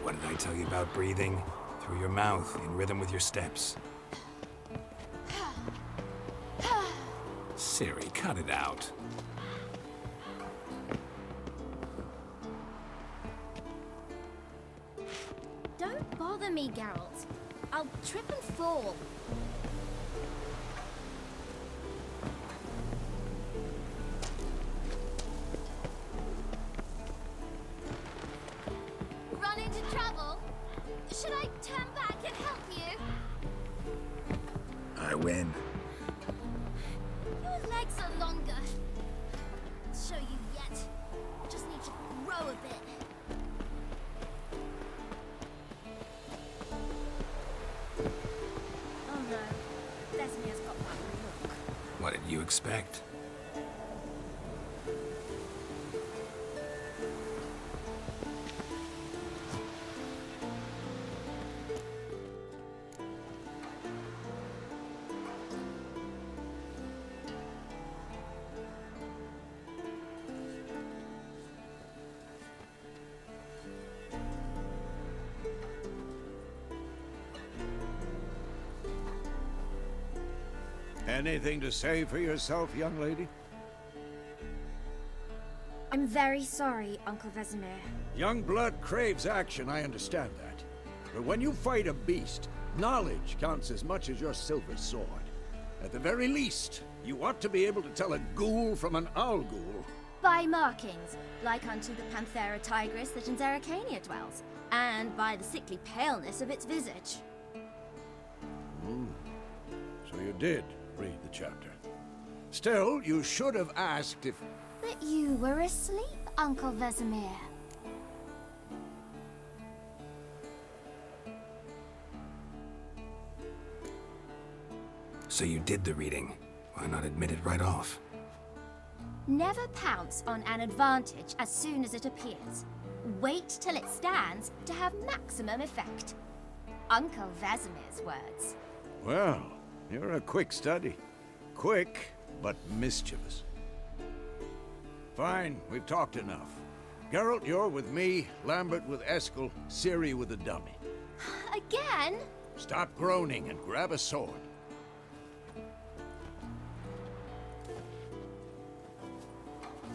What did I tell you about breathing? Through your mouth, in rhythm with your steps. Ciri, cut it out. Don't bother me, Geralt. I'll trip and fall. Run into trouble? Should I turn back and help you? I win. Your legs are longer. I'll show you yet. Just need to grow a bit. Oh no, Vesemir's got that look. What did you expect? Anything to say for yourself, young lady? I'm very sorry, Uncle Vesemir. Young blood craves action, I understand that. But when you fight a beast, knowledge counts as much as your silver sword. At the very least, you ought to be able to tell a ghoul from an owl ghoul. By markings, like unto the Panthera tigris that in Zerrikania dwells, and by the sickly paleness of its visage. So you did read the chapter. Still, you should have asked if... But you were asleep, Uncle Vesemir. So you did the reading. Why not admit it right off? Never pounce on an advantage as soon as it appears. Wait till it stands to have maximum effect. Uncle Vesemir's words. Well, you're a quick study. Quick, but mischievous. Fine, we've talked enough. Geralt, you're with me, Lambert with Eskel, Ciri with the dummy. Again? Stop groaning and grab a sword.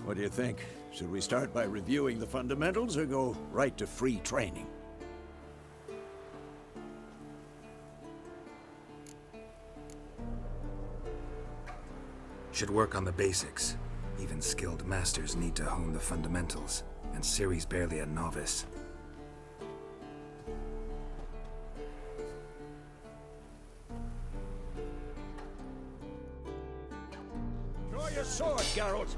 What do you think? Should we start by reviewing the fundamentals or go right to free training? Should work on the basics. Even skilled masters need to hone the fundamentals, and Ciri's barely a novice. Draw your sword, Geralt!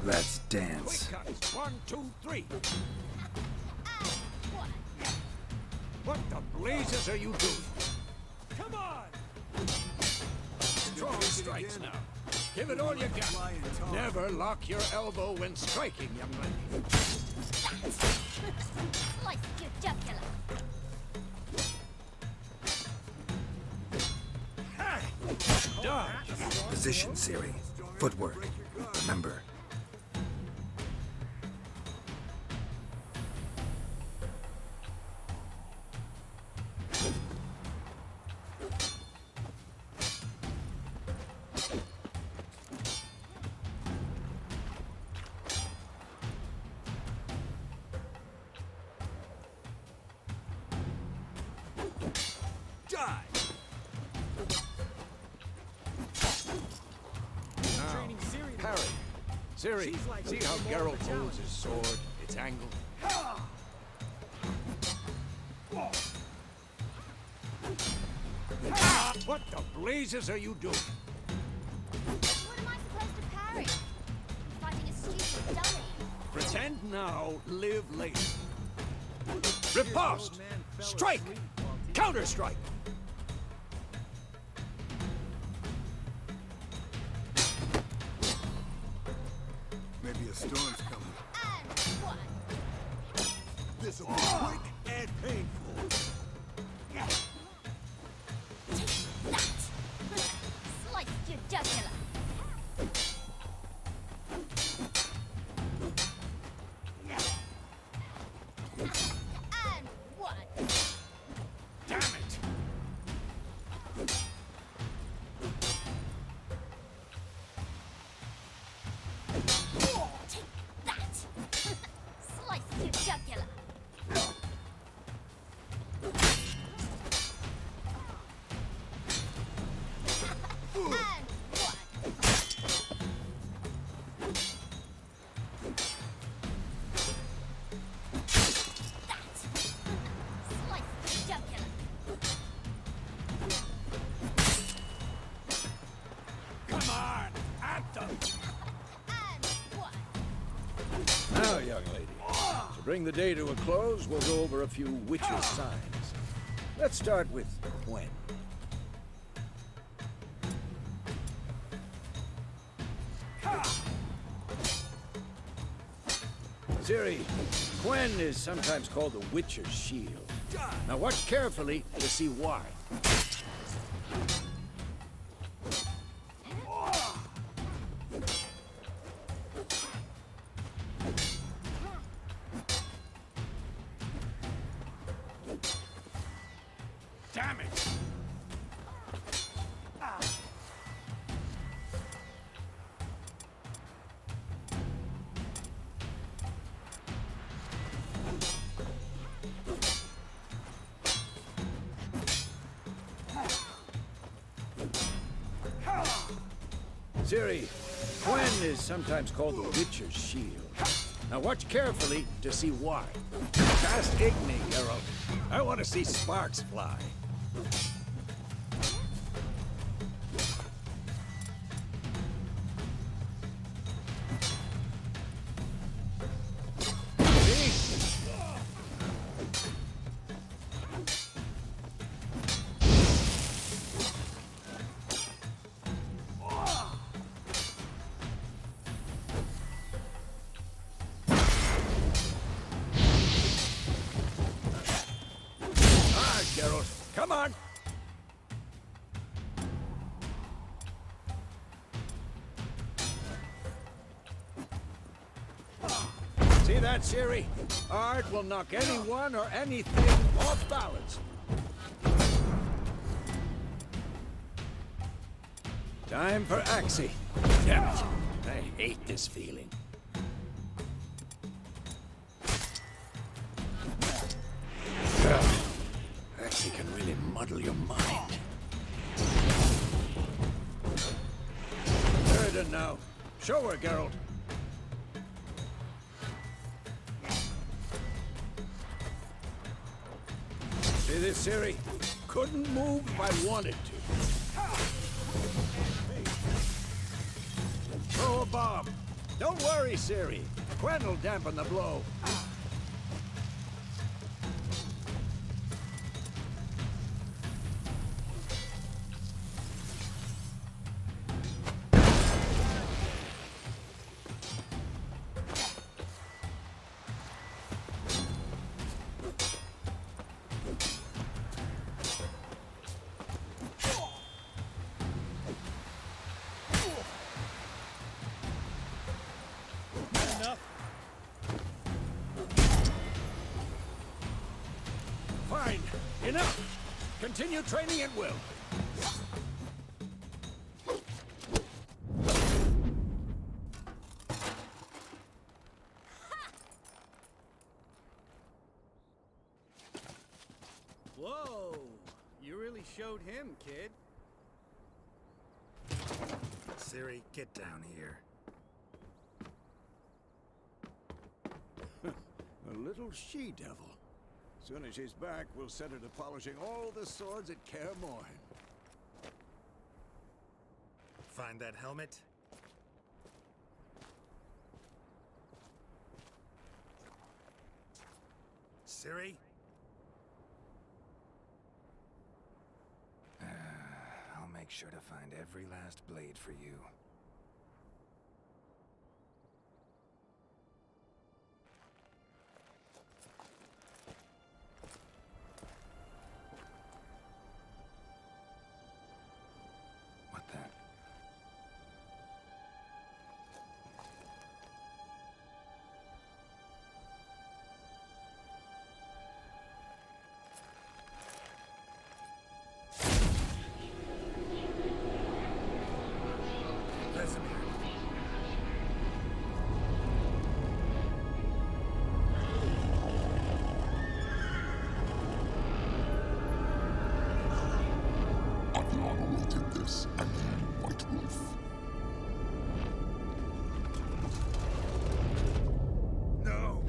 Let's dance. Quick cuts. 1, 2, 3. What the blazes are you doing? Come on! Strong strikes now. Give it all you got. Never lock your elbow when striking, young lady. Slice your jugular. Dodge! Position, Ciri. Footwork. Remember. Parry. Ciri, see how Geralt holds his sword? It's angled. What the blazes are you doing? What am I supposed to Spend now, live later. Riposte! Strike! Counter-strike! Maybe a storm's coming. And one. This'll be quick and painful. That. Sliced your jugular. And one. Damn it! Take that. Sliced your jugular. And one. That. Sliced your jugular. Come on! At them! And one. Now, young lady, to bring the day to a close, we'll go over a few witches' signs. Let's start with Gwen. Ciri, Gwen is sometimes called the Witcher's Shield. Now watch carefully to see why. Damn it! Ciri, Gwen is sometimes called the Witcher's Shield. Now watch carefully to see why. Just Igni, Geralt. I want to see sparks fly. See? Geralt, come on! See that, Ciri? Art will knock anyone or anything off balance. Time for Axii. Damn it. I hate this feeling. Axii can really muddle your mind. Durden now. Show her, Geralt. See this, Ciri? Couldn't move if I wanted to. Throw a bomb. Don't worry, Ciri. Gwen will dampen the blow. Fine. Enough. Continue training at will. Whoa! You really showed him, kid. Ciri, get down here. A little she-devil. Soon as she's back, we'll set her to polishing all the swords at Kaer Morhen. Find that helmet? Ciri? I'll make sure to find every last blade for you. What the? Vesemir. Adriana will take this, and then White Wolf. No!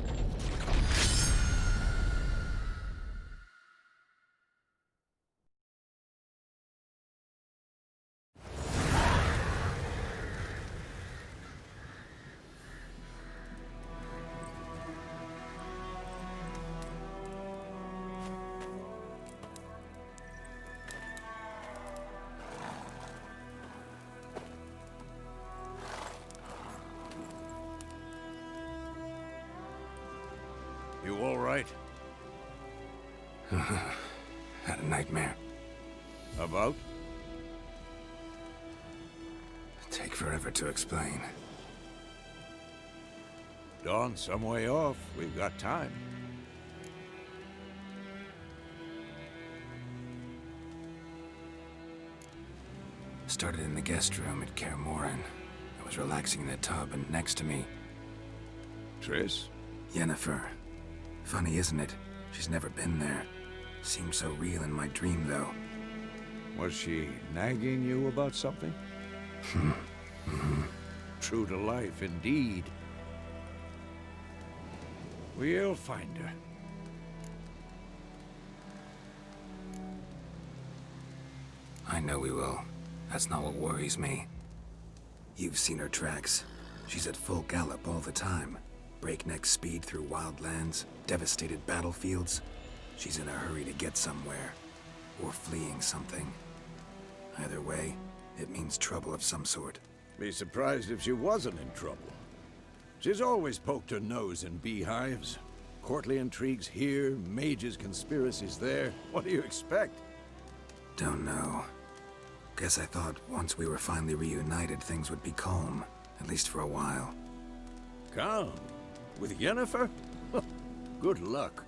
You all right? Had a nightmare. About? Take forever to explain. Dawn's some way off. We've got time. Started in the guest room at Kaer Morhen. I was relaxing in the tub, and next to me, Triss? Yennefer. Funny, isn't it? She's never been there. Seemed so real in my dream, though. Was she nagging you about something? True to life, indeed. We'll find her. I know we will. That's not what worries me. You've seen her tracks. She's at full gallop all the time. Breakneck speed through wild lands, devastated battlefields. She's in a hurry to get somewhere. Or fleeing something. Either way, it means trouble of some sort. Be surprised if she wasn't in trouble. She's always poked her nose in beehives. Courtly intrigues here, mages' conspiracies there. What do you expect? Don't know. Guess I thought once we were finally reunited, things would be calm. At least for a while. Calm? With Yennefer? Good luck.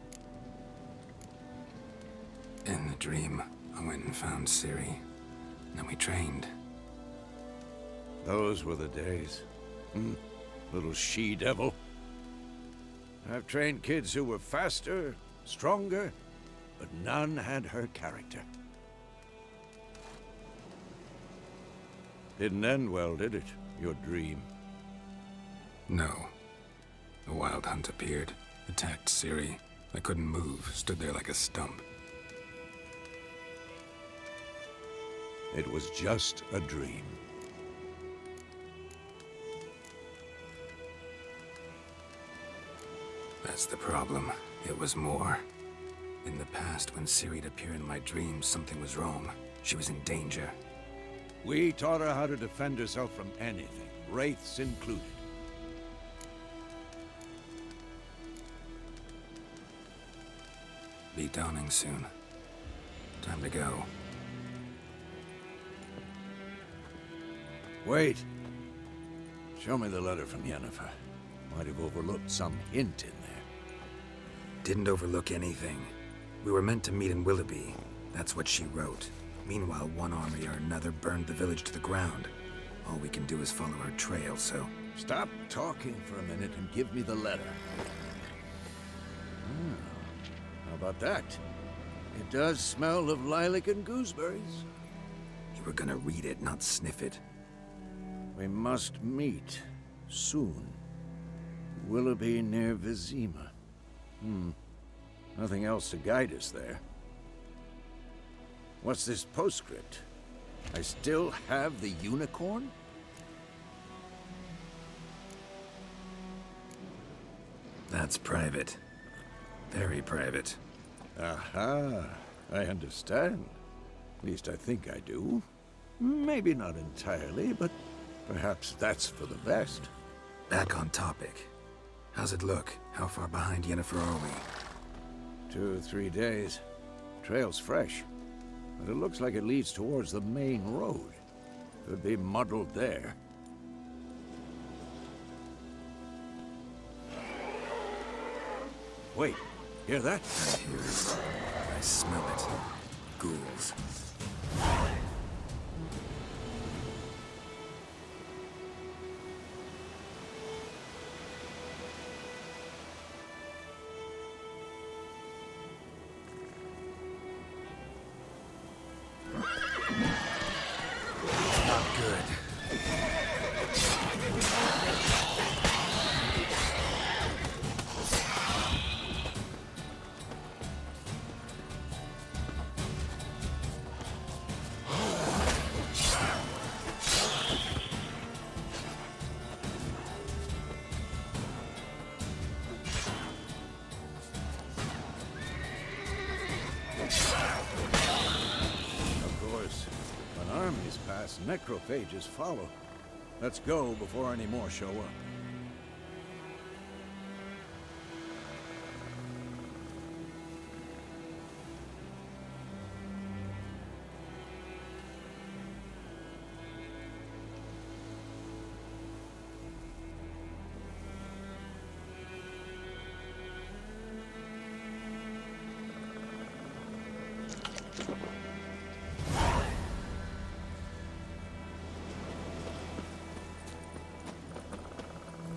In the dream, I went and found Ciri. Then we trained. Those were the days. Little she-devil. I've trained kids who were faster, stronger, but none had her character. Didn't end well, did it? Your dream? No. A wild hunt appeared, attacked Ciri. I couldn't move, stood there like a stump. It was just a dream. That's the problem. It was more. In the past, when Ciri'd appear in my dreams, something was wrong. She was in danger. We taught her how to defend herself from anything, wraiths included. Be dawning soon. Time to go. Wait. Show me the letter from Yennefer. Might have overlooked some hint in there. Didn't overlook anything. We were meant to meet in Willoughby. That's what she wrote. Meanwhile, one army or another burned the village to the ground. All we can do is follow her trail, so... Stop talking for a minute and give me the letter. How about that? It does smell of lilac and gooseberries. You were gonna read it, not sniff it. We must meet. Soon. Willoughby near Vizima. Nothing else to guide us there. What's this postscript? I still have the unicorn? That's private. Very private. Aha, I understand. At least I think I do. Maybe not entirely, but perhaps that's for the best. Back on topic. How's it look? How far behind Yennefer are we? 2 or 3 days. Trail's fresh, but it looks like it leads towards the main road. Could be muddled there. Wait, hear that? I hear it. I smell it. Ghouls. Not good. Of course, when armies pass, necrophages follow. Let's go before any more show up.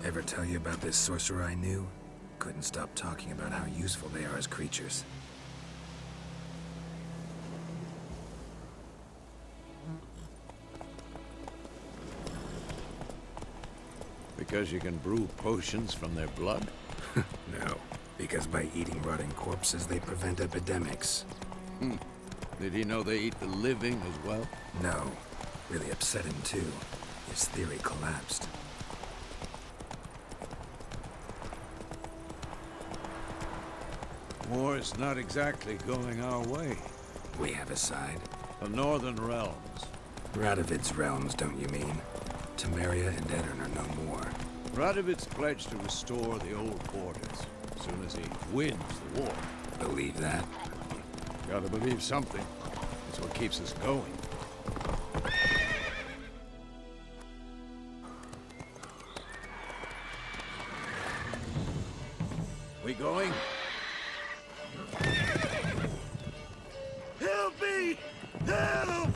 Ever tell you about this sorcerer I knew? Couldn't stop talking about how useful they are as creatures. Because you can brew potions from their blood? No, because by eating rotting corpses, they prevent epidemics. Did he know they eat the living as well? No, really upset him too. His theory collapsed. War's not exactly going our way. We have a side. The Northern Realms. Radovid's realms, don't you mean? Temeria and Edirn are no more. Radovid's pledged to restore the old borders as soon as he wins the war. Believe that? Gotta believe something. That's what keeps us going. We going? Help me! Help!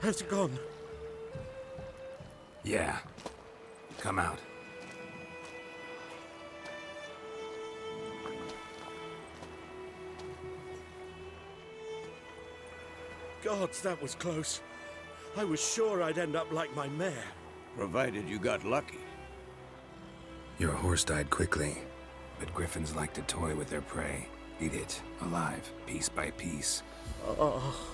Has it gone? Yeah. Come out. Gods, that was close. I was sure I'd end up like my mare. Provided you got lucky. Your horse died quickly, but griffins like to toy with their prey. Eat it, alive, piece by piece. Oh.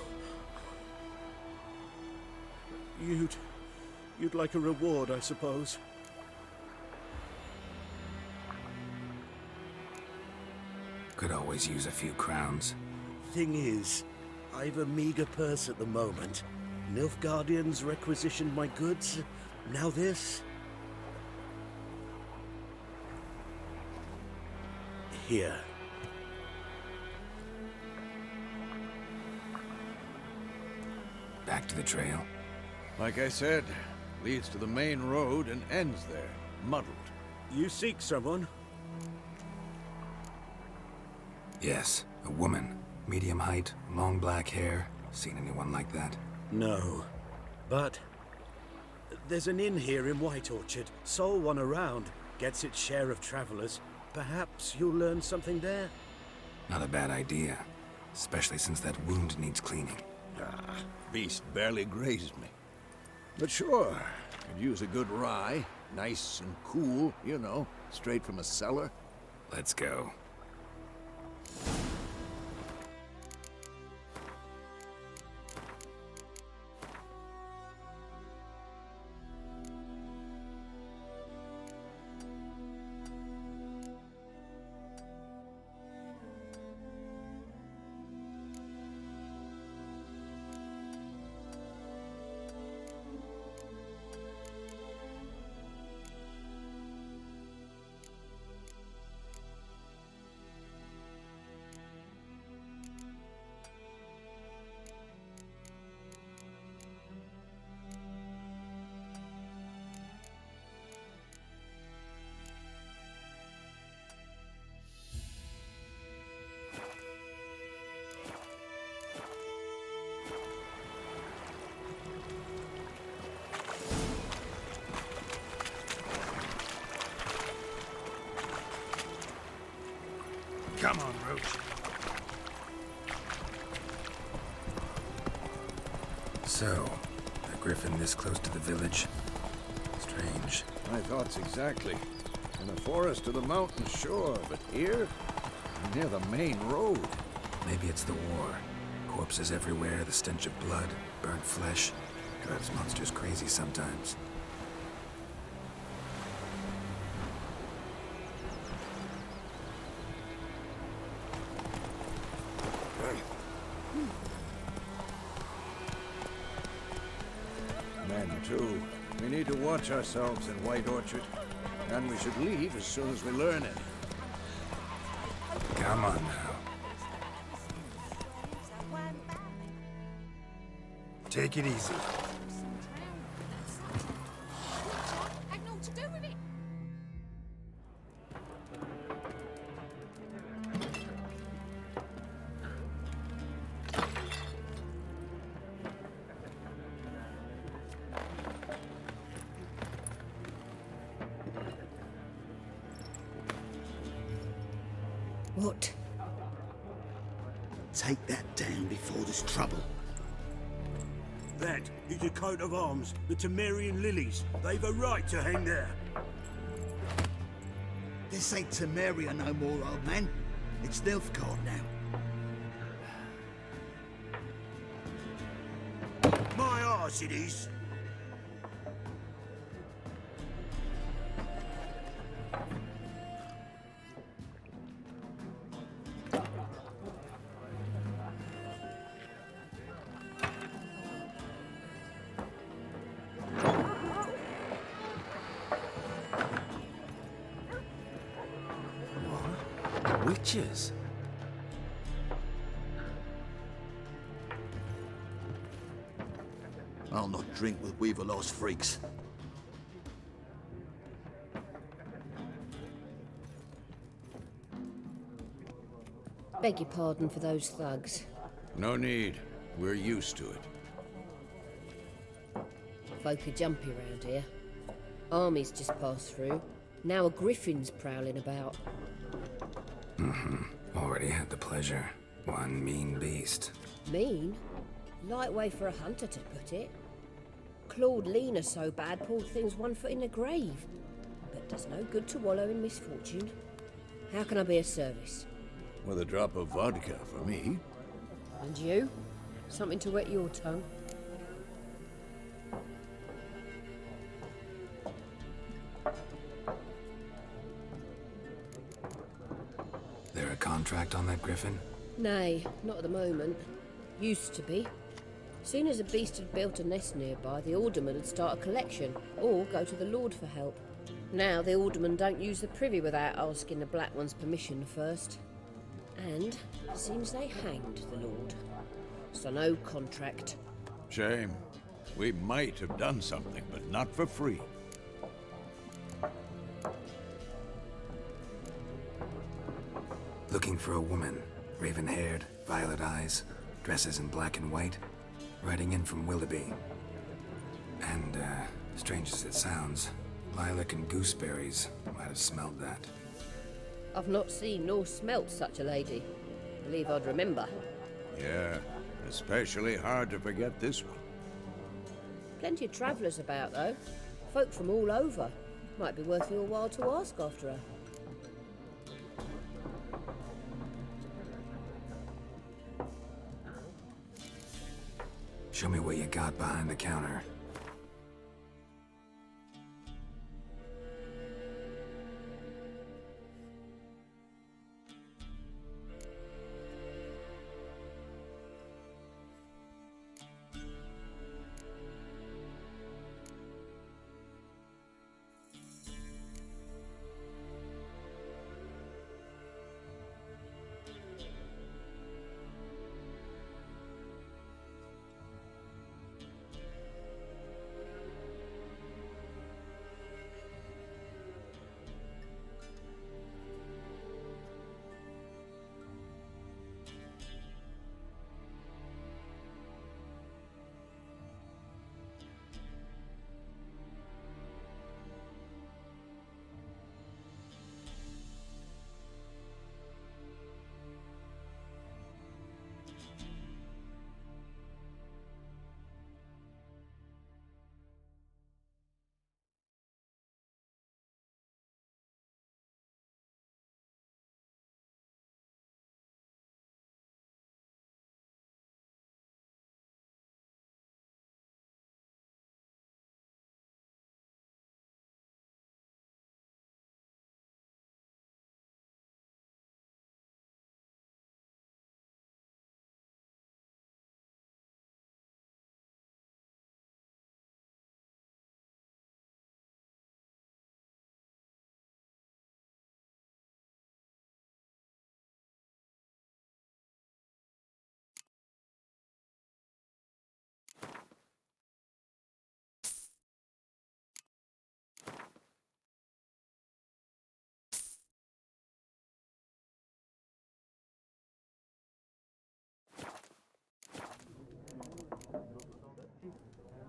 You'd like a reward, I suppose. Could always use a few crowns. Thing is, I've a meager purse at the moment. Nilfgaardians requisitioned my goods. Now this. Here. Back to the trail. Like I said, Leads to the main road and ends there, muddled. You seek someone? Yes, a woman. Medium height, long black hair. Seen anyone like that? No. But there's an inn here in White Orchard. Sole one around. Gets its share of travelers. Perhaps you'll learn something there? Not a bad idea. Especially since that wound needs cleaning. Beast barely grazed me. But sure, could use a good rye. Nice and cool, you know, straight from a cellar. Let's go. Come on, Roach. So, a griffin this close to the village? Strange. My thoughts exactly. In the forest or the mountains, sure, but here? Near the main road. Maybe it's the war. Corpses everywhere, the stench of blood, burnt flesh. Drives monsters crazy sometimes. Men, too. We need to watch ourselves in White Orchard. And we should leave as soon as we learn it. Come on now. Take it easy. What? Take that down before there's trouble. That is a coat of arms, the Temerian lilies. They've a right to hang there. This ain't Temeria no more, old man. It's Nilfgaard now. My arse it is. Witches? I'll not drink with Weaverlost freaks. Beg your pardon for those thugs. No need. We're used to it. Folk are jumpy around here. Armies just passed through. Now a griffin's prowling about. Already had the pleasure. One mean beast. Mean? Light way for a hunter to put it. Clawed Lena so bad, poor thing's 1 foot in the grave. But does no good to wallow in misfortune. How can I be of service? With a drop of vodka for me. And you? Something to wet your tongue? There a contract on that griffin? Nay, not at the moment. Used to be. Soon as a beast had built a nest nearby, the alderman would start a collection, or go to the Lord for help. Now the aldermen don't use the privy without asking the Black One's permission first. And seems they hanged the Lord. So no contract. Shame. We might have done something, but not for free. Looking for a woman. Raven-haired, violet eyes, dresses in black and white. Riding in from Willoughby. And, strange as it sounds, lilac and gooseberries might have smelled that. I've not seen nor smelt such a lady. Believe I'd remember. Yeah, especially hard to forget this one. Plenty of travellers about, though. Folk from all over. Might be worth your while to ask after her. Show me what you got behind the counter.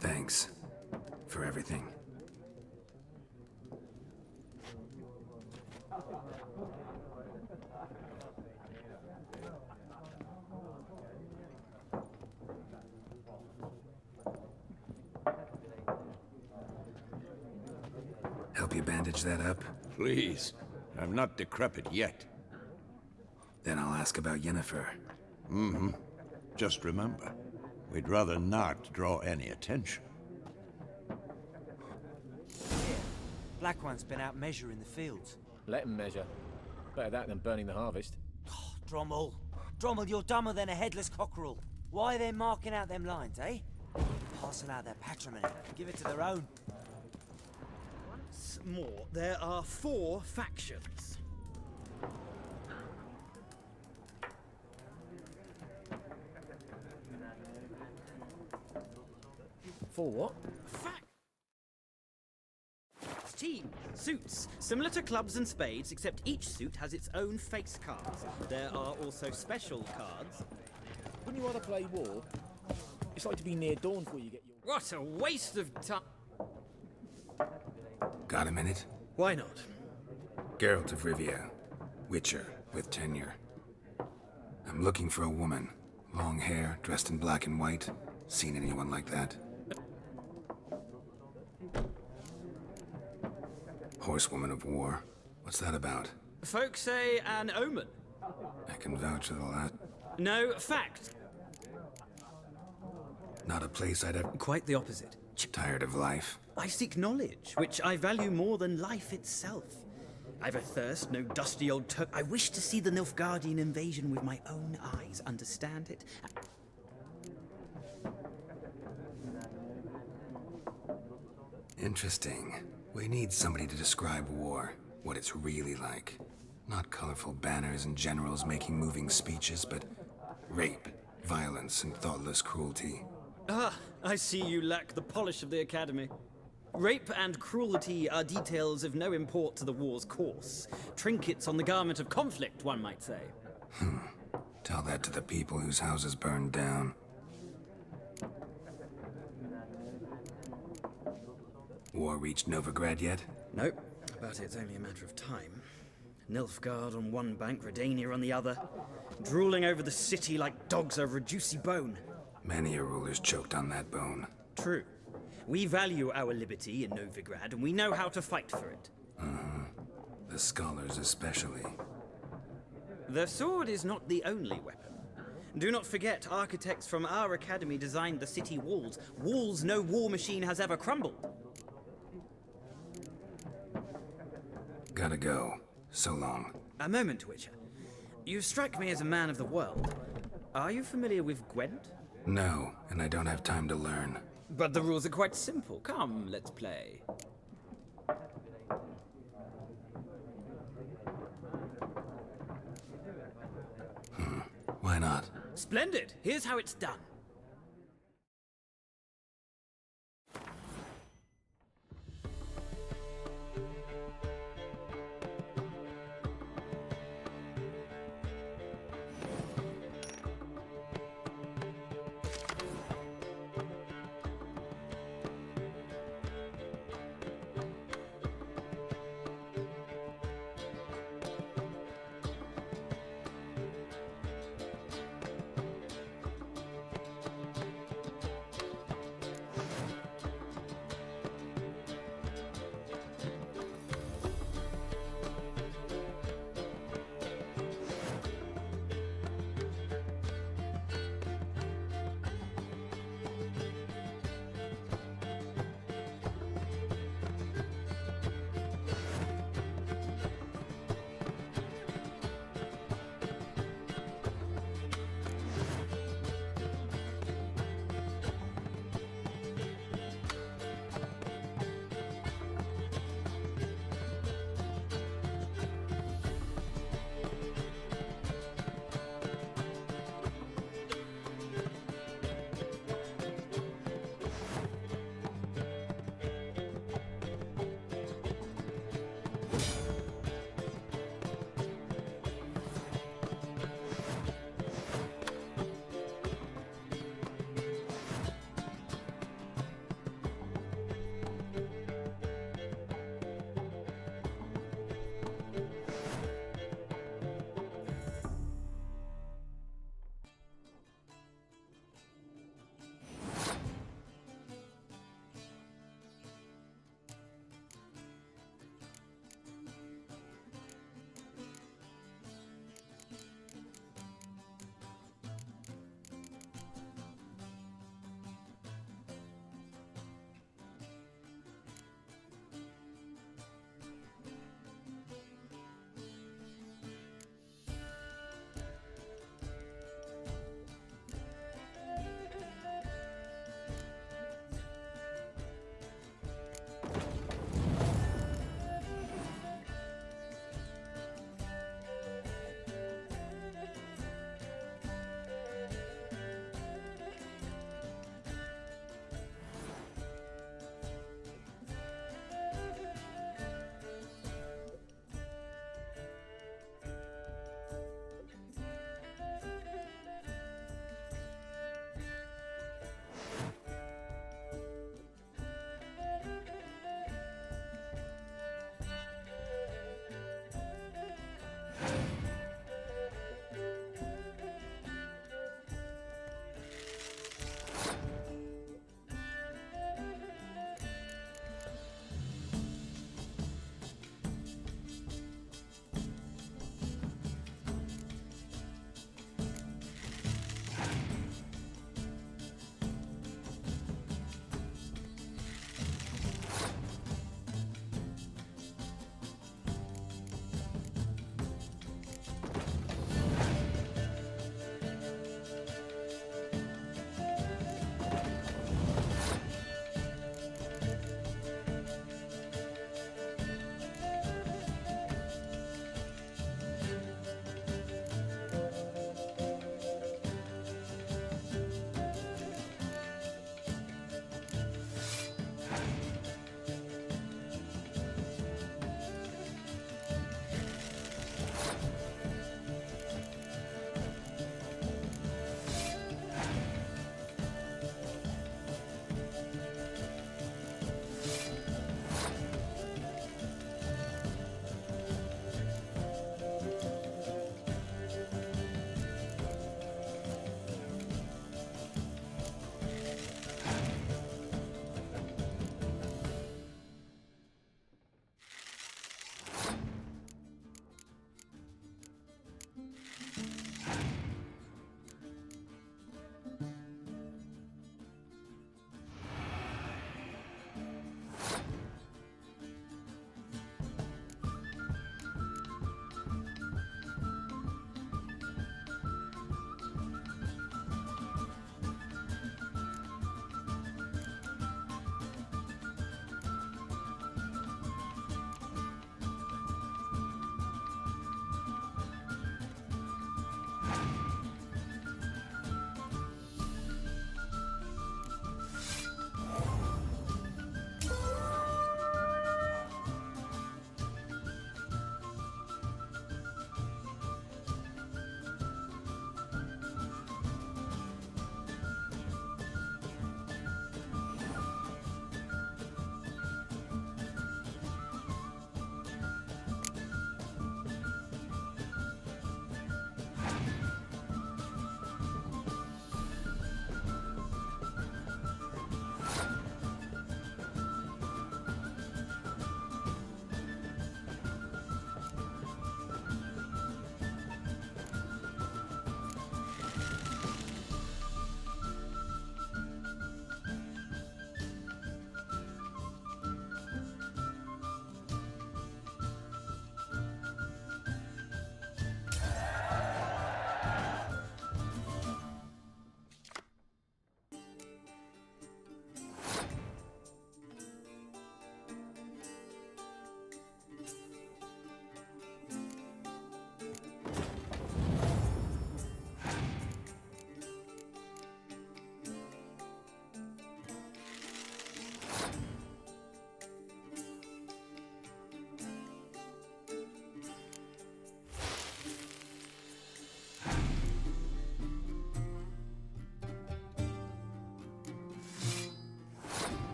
Thanks for everything. Help you bandage that up? Please. I'm not decrepit yet. Then I'll ask about Yennefer. Mm-hmm. Just remember, we'd rather not draw any attention. Black One's been out measuring the fields. Let him measure. Better that than burning the harvest. Oh, Drommel. Drommel, you're dumber than a headless cockerel. Why are they marking out them lines, eh? Parcel out their patrimony. Give it to their own. Once more, there are 4 factions. For what? Team, suits, similar to clubs and spades, except each suit has its own face cards. There are also special cards. Wouldn't you rather play war? It's like to be near dawn before you get your... What a waste of time! Got a minute? Why not? Geralt of Rivia. Witcher, with tenure. I'm looking for a woman. Long hair, dressed in black and white. Seen anyone like that? Horsewoman of War. What's that about? Folks say an omen. I can vouch for the last. No, fact. Not a place I'd ever... Quite the opposite. Tired of life. I seek knowledge, which I value more than life itself. I've a thirst, no dusty old I wish to see the Nilfgaardian invasion with my own eyes, understand it? Interesting. We need somebody to describe war, what it's really like. Not colorful banners and generals making moving speeches, but rape, violence, and thoughtless cruelty. Ah, I see you lack the polish of the Academy. Rape and cruelty are details of no import to the war's course. Trinkets on the garment of conflict, one might say. Tell that to the people whose houses burned down. War reached Novigrad yet? Nope, but it's only a matter of time. Nilfgaard on one bank, Redania on the other, drooling over the city like dogs over a juicy bone. Many a ruler's choked on that bone. True. We value our liberty in Novigrad, and we know how to fight for it. The scholars especially. The sword is not the only weapon. Do not forget, architects from our academy designed the city walls. Walls no war machine has ever crumbled. Gotta go. So long. A moment, Witcher. You strike me as a man of the world. Are you familiar with Gwent? No, and I don't have time to learn. But the rules are quite simple. Come, let's play. Why not? Splendid! Here's how it's done.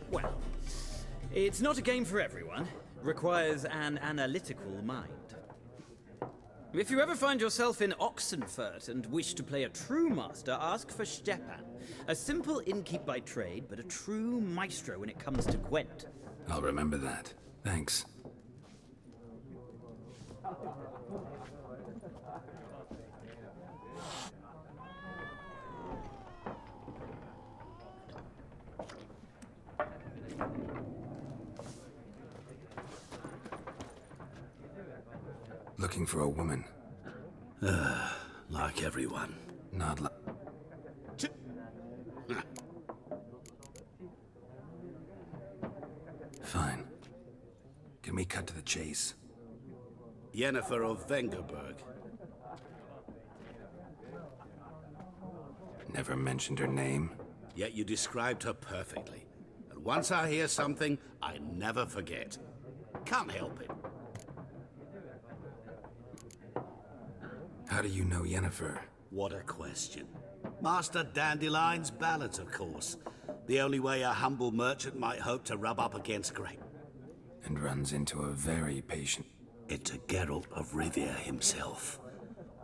Well, it's not a game for everyone. Requires an analytical mind. If you ever find yourself in Oxenfurt and wish to play a true master, ask for Stepan. A simple innkeep by trade, but a true maestro when it comes to Gwent. I'll remember that. Thanks. Looking for a woman. Like everyone. Not like... Fine. Can we cut to the chase? Yennefer of Vengerberg. Never mentioned her name. Yet you described her perfectly. And once I hear something, I never forget. Can't help it. How do you know Yennefer? What a question. Master Dandelion's ballads, of course. The only way a humble merchant might hope to rub up against great. And runs into a very patient... It's a Geralt of Rivia himself.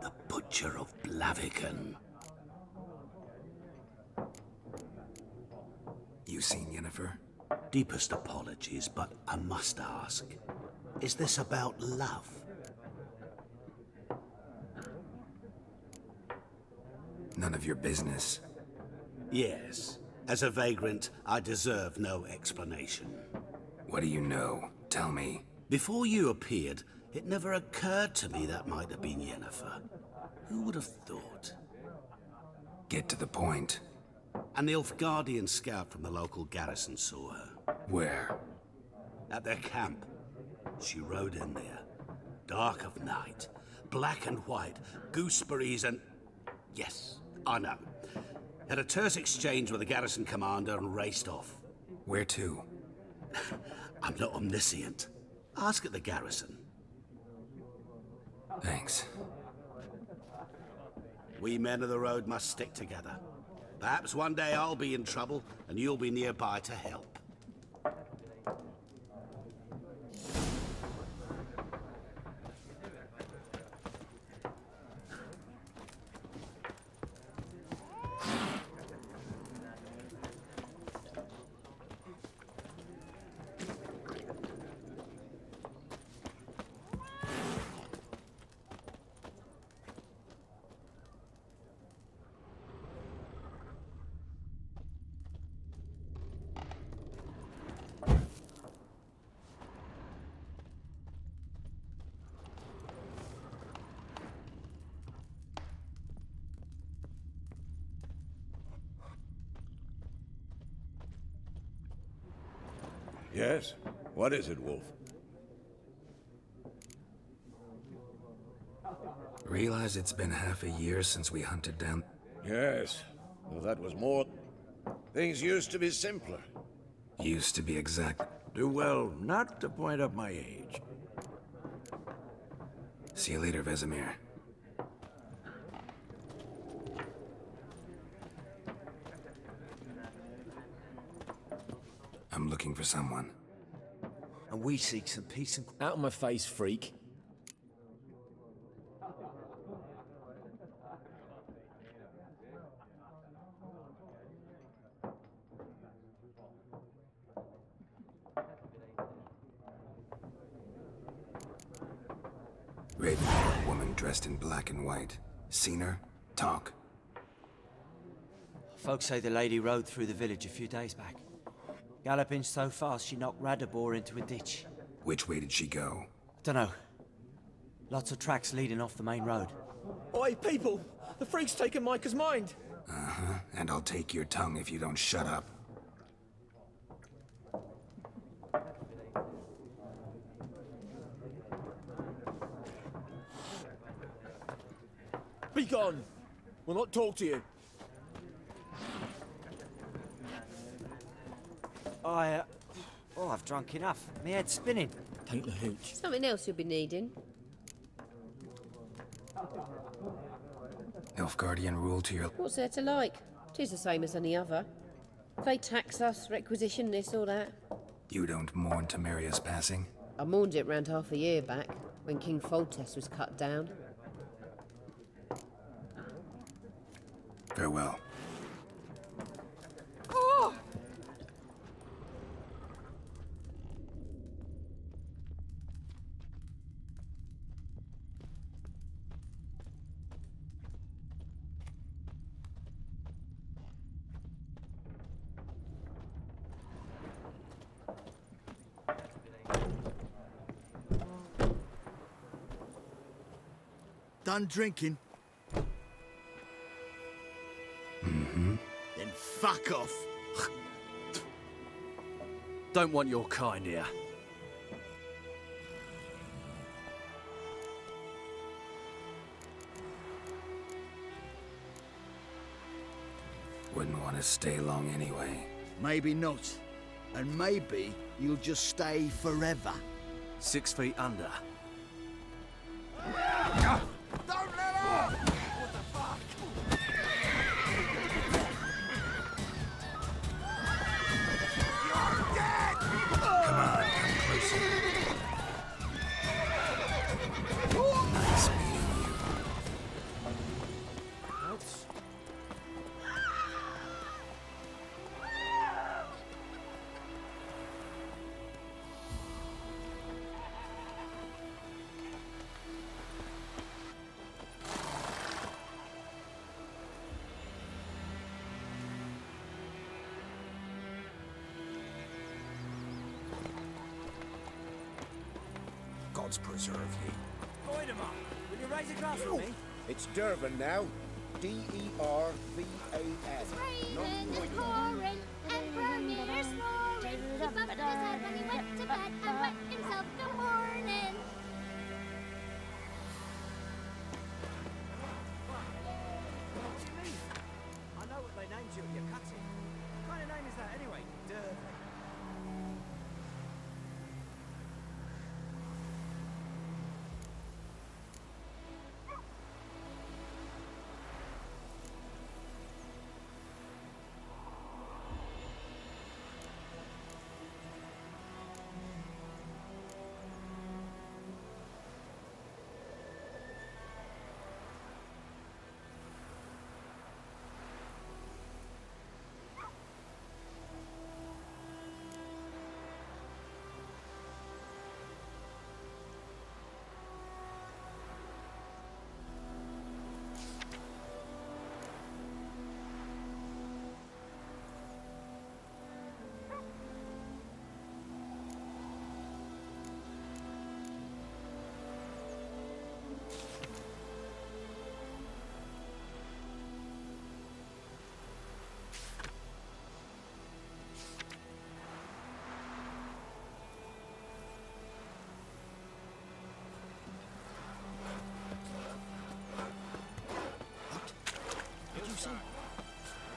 The Butcher of Blaviken. You seen Yennefer? Deepest apologies, but I must ask. Is this about love? None of your business. Yes. As a vagrant, I deserve no explanation. What do you know? Tell me. Before you appeared, it never occurred to me that might have been Yennefer. Who would have thought? Get to the point. An Nilfgaardian scout from the local garrison saw her. Where? At their camp. She rode in there. Dark of night. Black and white. Gooseberries and... Yes, I know. Had a terse exchange with the garrison commander and raced off. Where to? I'm not omniscient. Ask at the garrison. Thanks. We men of the road must stick together. Perhaps one day I'll be in trouble and you'll be nearby to help. Yes? What is it, Wolf? Realize it's been half a year since we hunted down... Yes. Well, that was more... Things used to be simpler. Used to be exact... Do well not to point up my age. See you later, Vesemir. I'm looking for someone. And we seek some peace and... Out of my face, freak. Raven, woman dressed in black and white. Seen her? Talk. Folks say the lady rode through the village a few days back. Galloping so fast she knocked Radabor into a ditch. Which way did she go? Dunno. Lots of tracks leading off the main road. Oi, people! The freak's taken Micah's mind! Uh-huh. And I'll take your tongue if you don't shut up. Be gone! We'll not talk to you. I've drunk enough. My head's spinning. Taint the hooch. Something else you'll be needing. Nilfgaardian rule to your... What's there to like? 'Tis the same as any other. If they tax us, requisition this or that. You don't mourn Temeria's passing? I mourned it round half a year back, when King Foltest was cut down. Farewell. Done drinking? Mm-hmm. Then fuck off. Don't want your kind here. Wouldn't want to stay long anyway. Maybe not. And maybe you'll just stay forever. 6 feet under. Don't let off! What the fuck? You're dead! Come on, come closer. Nice meeting you. Oops. Gods preserve ye. Void 'em up. Will you raise a glass for me? It's Dervin now. D-E-R-V-A-N. Raven is pouring and Vermeer snoring. He bumped his head when he went to bed and wet himself good morning. What do you mean? I know what they named you at your cutting. What kind of name is that anyway? Dervin.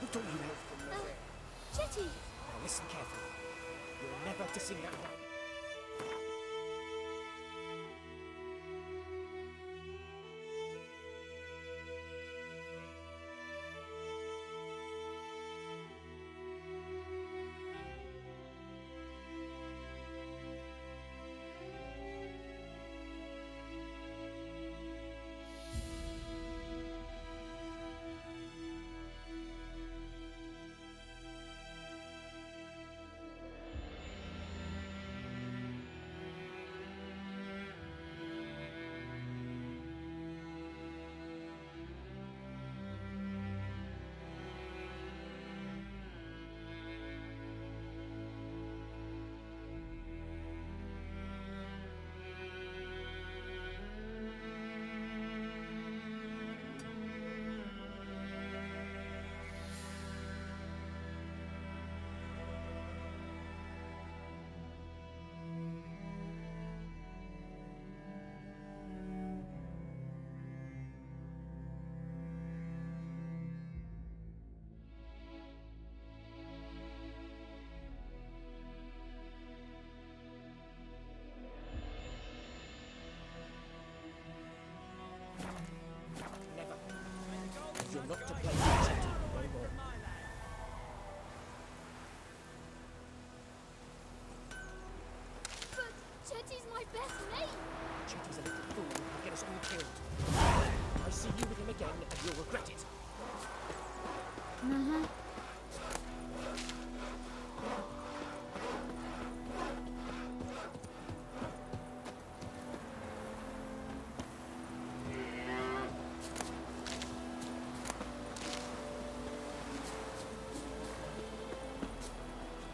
Who told you that? Jetty! Now listen carefully. You're never to sing that one.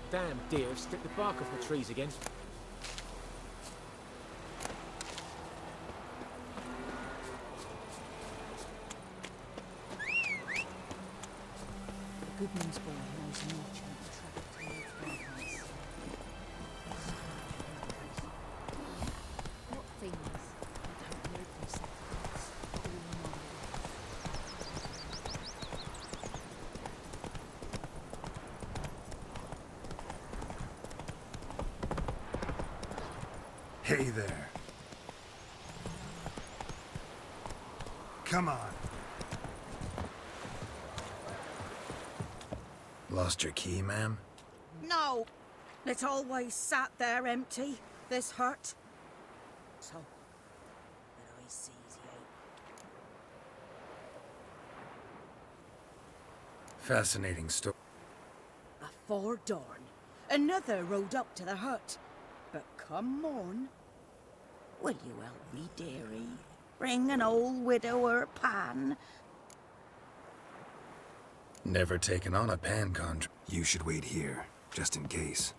Damn deer have stripped the bark off the trees again. The Goodman's boy knows much about the track towards Fairfax. What things? I don't know if they said things. All mine. Hey there. Come on. Lost your key, ma'am? No. It always sat there empty, this hut. So, that I sees ye. Fascinating story. Afore dawn, another rode up to the hut. But come on. Will you help me, dearie? Bring an old widower a pan. Never taken on a pan contract. You should wait here, just in case.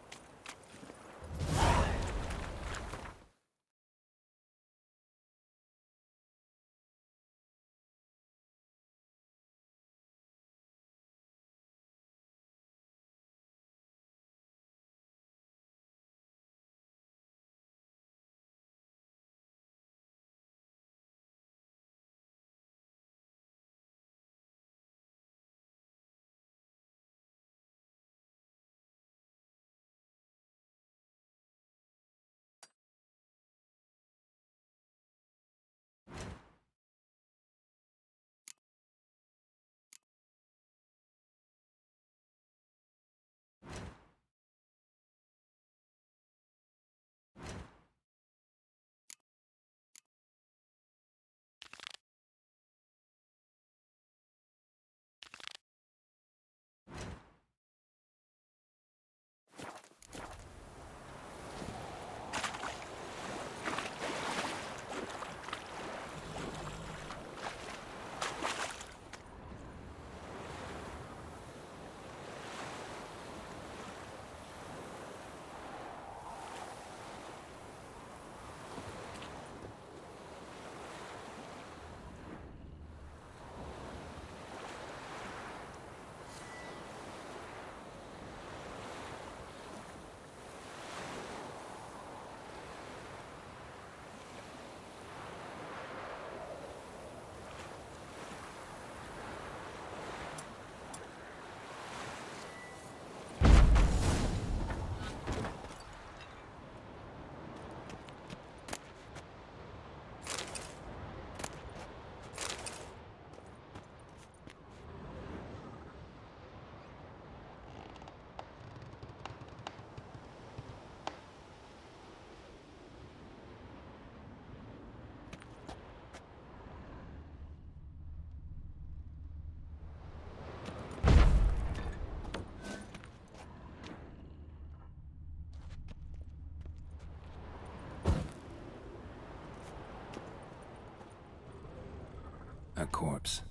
A corpse.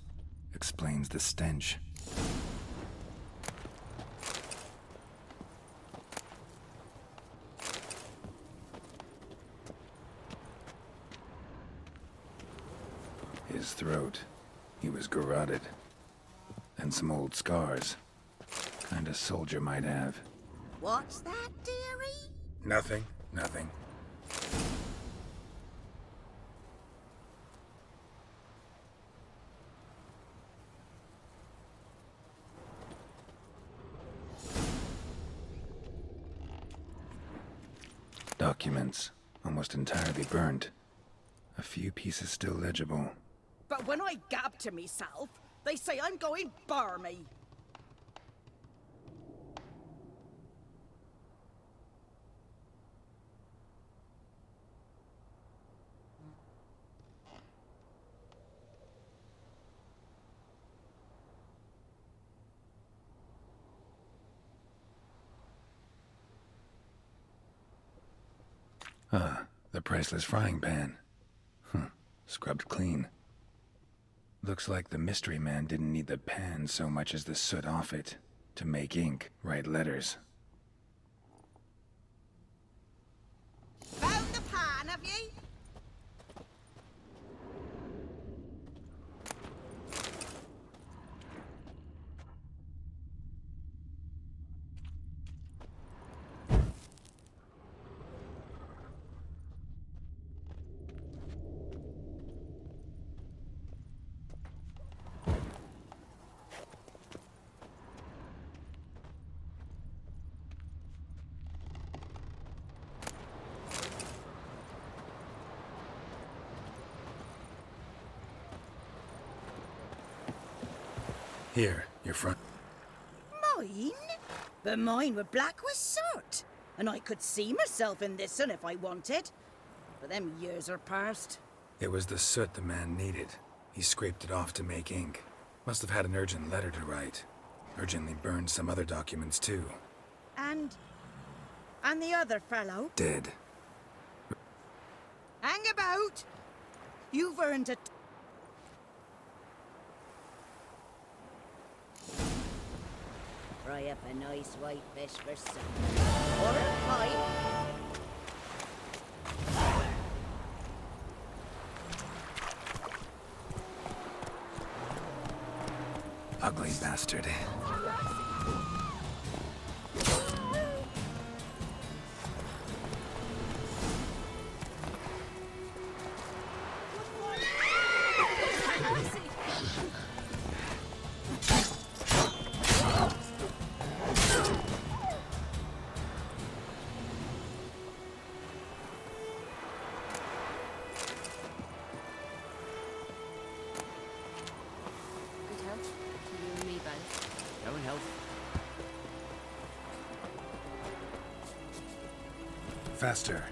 Explains the stench. His throat. He was garroted. And some old scars. Kind of soldier might have. What's that, dearie? Nothing. Nothing. Documents, almost entirely burnt. A few pieces still legible. But when I gab to myself, they say I'm going barmy. Ah, the priceless frying pan. Scrubbed clean. Looks like the mystery man didn't need the pan so much as the soot off it to make ink, write letters. have ye? Here, your front. Mine? But mine were black with soot. And I could see myself in this one if I wanted. But them years are past. It was the soot the man needed. He scraped it off to make ink. Must have had an urgent letter to write. Urgently burned some other documents too. And the other fellow? Dead. Hang about! You've earned a... Fry up a nice white fish for supper. Or a pie. Ugly bastard. Good health to you and me both. Go in health. Faster.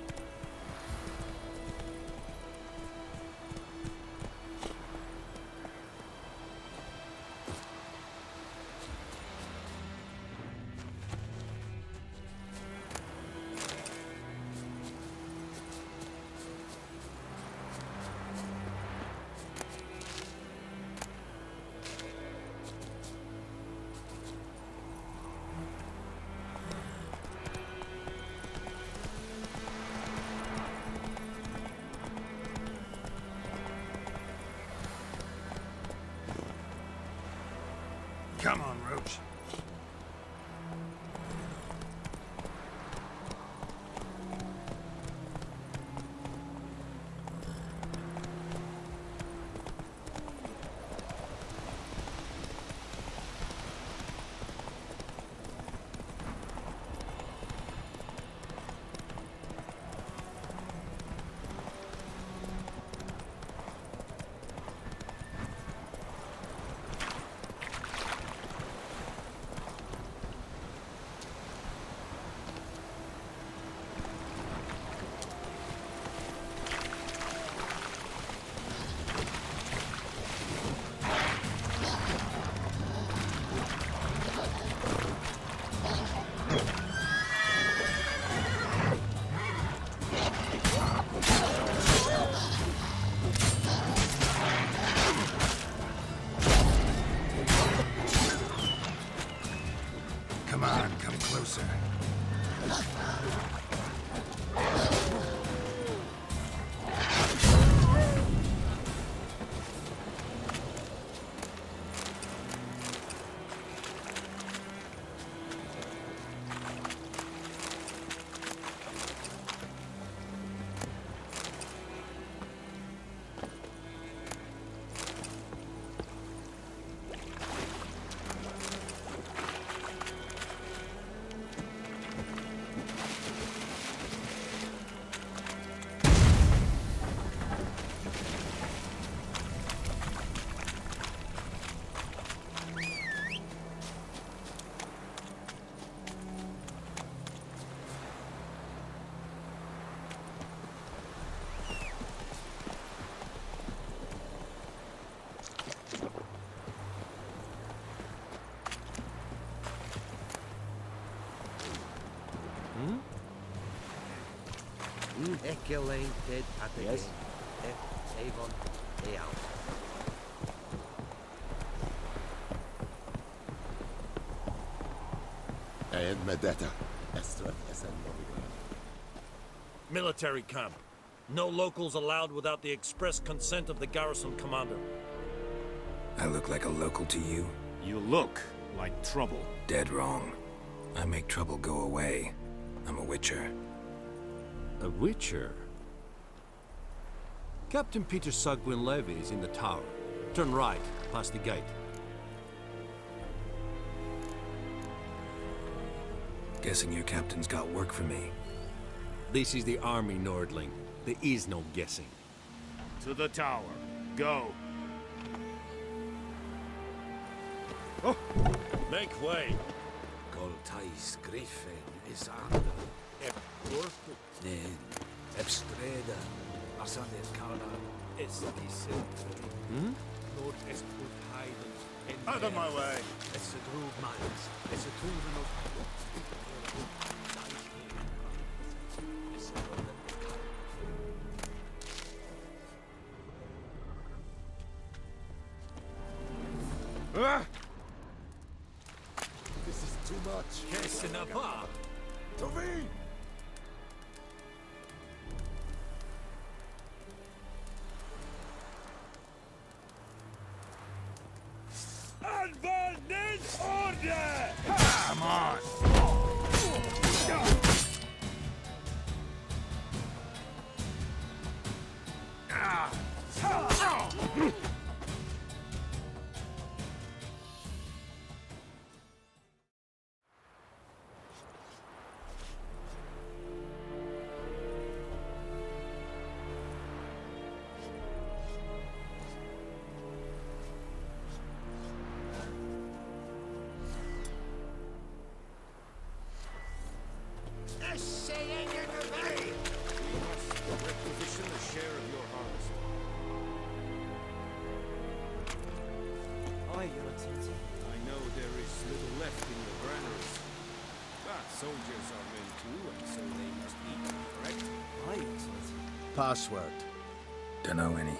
Come on, Roach. Come on, come closer. Ekelain dead at the Yes. game. Avon Eal. And Medetta. Estra Military camp. No locals allowed without the express consent of the garrison commander. I look like a local to you? You look like trouble. Dead wrong. I make trouble go away. I'm a witcher. A witcher? Captain Peter Sugwin Levy is in the tower. Turn right, past the gate. Guessing your captain's got work for me. This is the army, Nordling. There is no guessing. To the tower. Go. Oh. Make way. Goltais Griffin is under. Nen, Ebstreda, Asadet Kala, Estisel. Lord Esput Hayden. Out of my way. It's a true minds. It's a true This is too much. Kessinapa. Tovin! Advance order! Come on. Requisition a share of your harvest. Aye, Your Excellency. I know there is little left in your granaries. But soldiers are men too, and so they must eat, correct? Aye, Your Excellency. Password. Dunno any.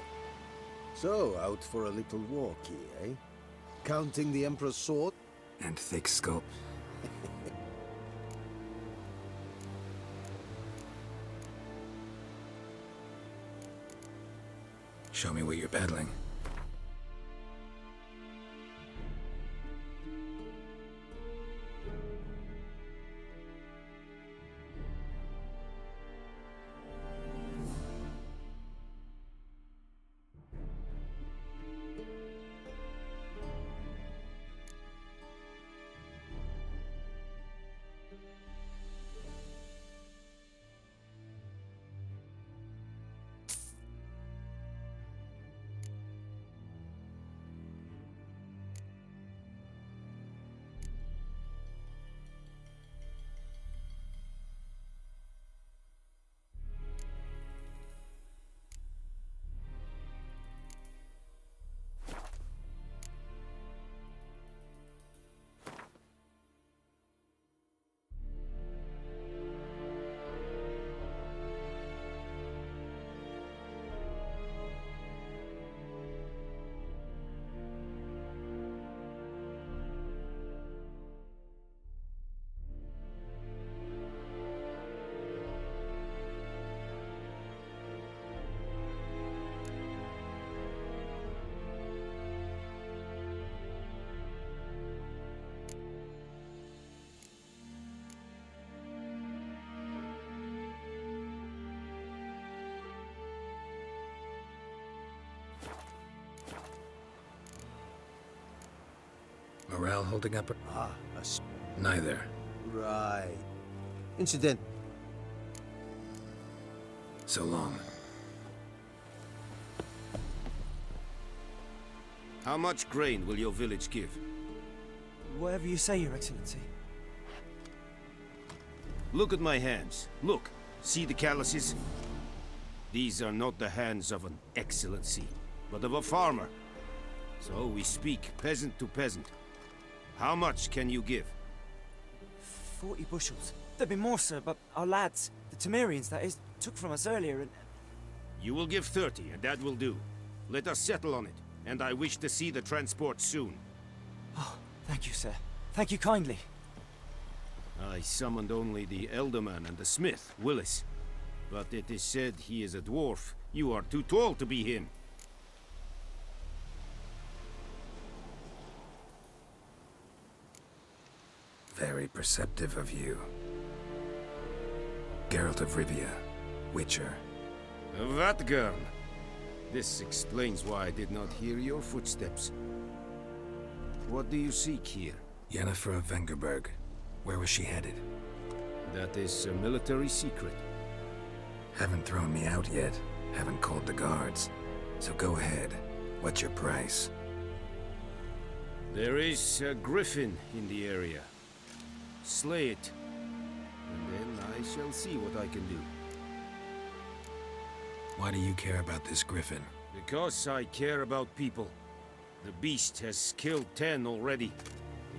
So, out for a little walk here, eh? Counting the Emperor's sword? And thick skull. Show me what you're peddling. Morale holding up? Neither. Right. Incident. So long. How much grain will your village give? Whatever you say, Your Excellency. Look at my hands. Look. See the calluses? These are not the hands of an excellency, but of a farmer. So we speak peasant to peasant. How much can you give? 40 bushels. There'd be more, sir, but our lads, the Temerians, that is, took from us earlier and... You will give 30, and that will do. Let us settle on it, and I wish to see the transport soon. Oh, thank you, sir. Thank you kindly. I summoned only the Elderman and the smith, Willis. But it is said he is a dwarf. You are too tall to be him. Very perceptive of you. Geralt of Rivia, Witcher. Vatgern! This explains why I did not hear your footsteps. What do you seek here? Yennefer of Vengerberg. Where was she headed? That is a military secret. Haven't thrown me out yet. Haven't called the guards. So go ahead. What's your price? There is a griffin in the area. Slay it. And then I shall see what I can do. Why do you care about this griffin? Because I care about people. The beast has killed 10 already,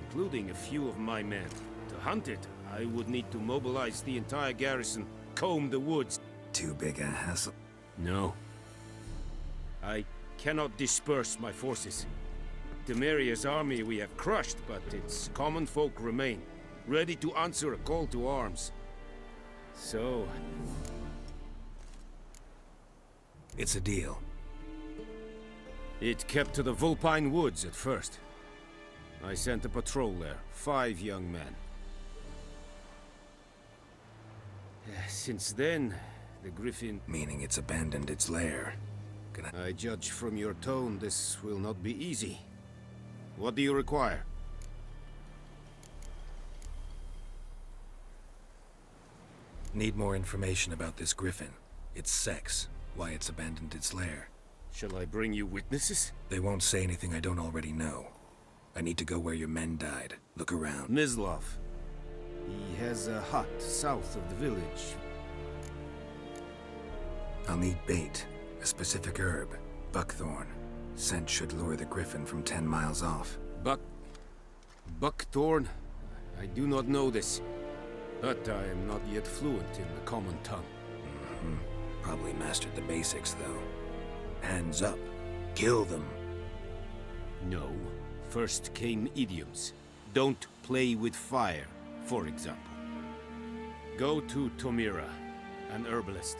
including a few of my men. To hunt it, I would need to mobilize the entire garrison, comb the woods. Too big a hassle? No. I cannot disperse my forces. Temeria's army we have crushed, but its common folk remain, ready to answer a call to arms. So... It's a deal. It kept to the Vulpine Woods at first. I sent a patrol there, 5 young men. Since then, the Griffin... Meaning it's abandoned its lair. I judge from your tone this will not be easy. What do you require? Need more information about this Griffin. Its sex, why it's abandoned its lair. Shall I bring you witnesses? They won't say anything I don't already know. I need to go where your men died. Look around. Mislav. He has a hut south of the village. I'll need bait. A specific herb. Buckthorn. Scent should lure the Griffin from 10 miles off. Buckthorn? I do not know this. But I am not yet fluent in the common tongue. Probably mastered the basics, though. Hands up. Kill them. No. First came idioms. Don't play with fire, for example. Go to Tomira, an herbalist.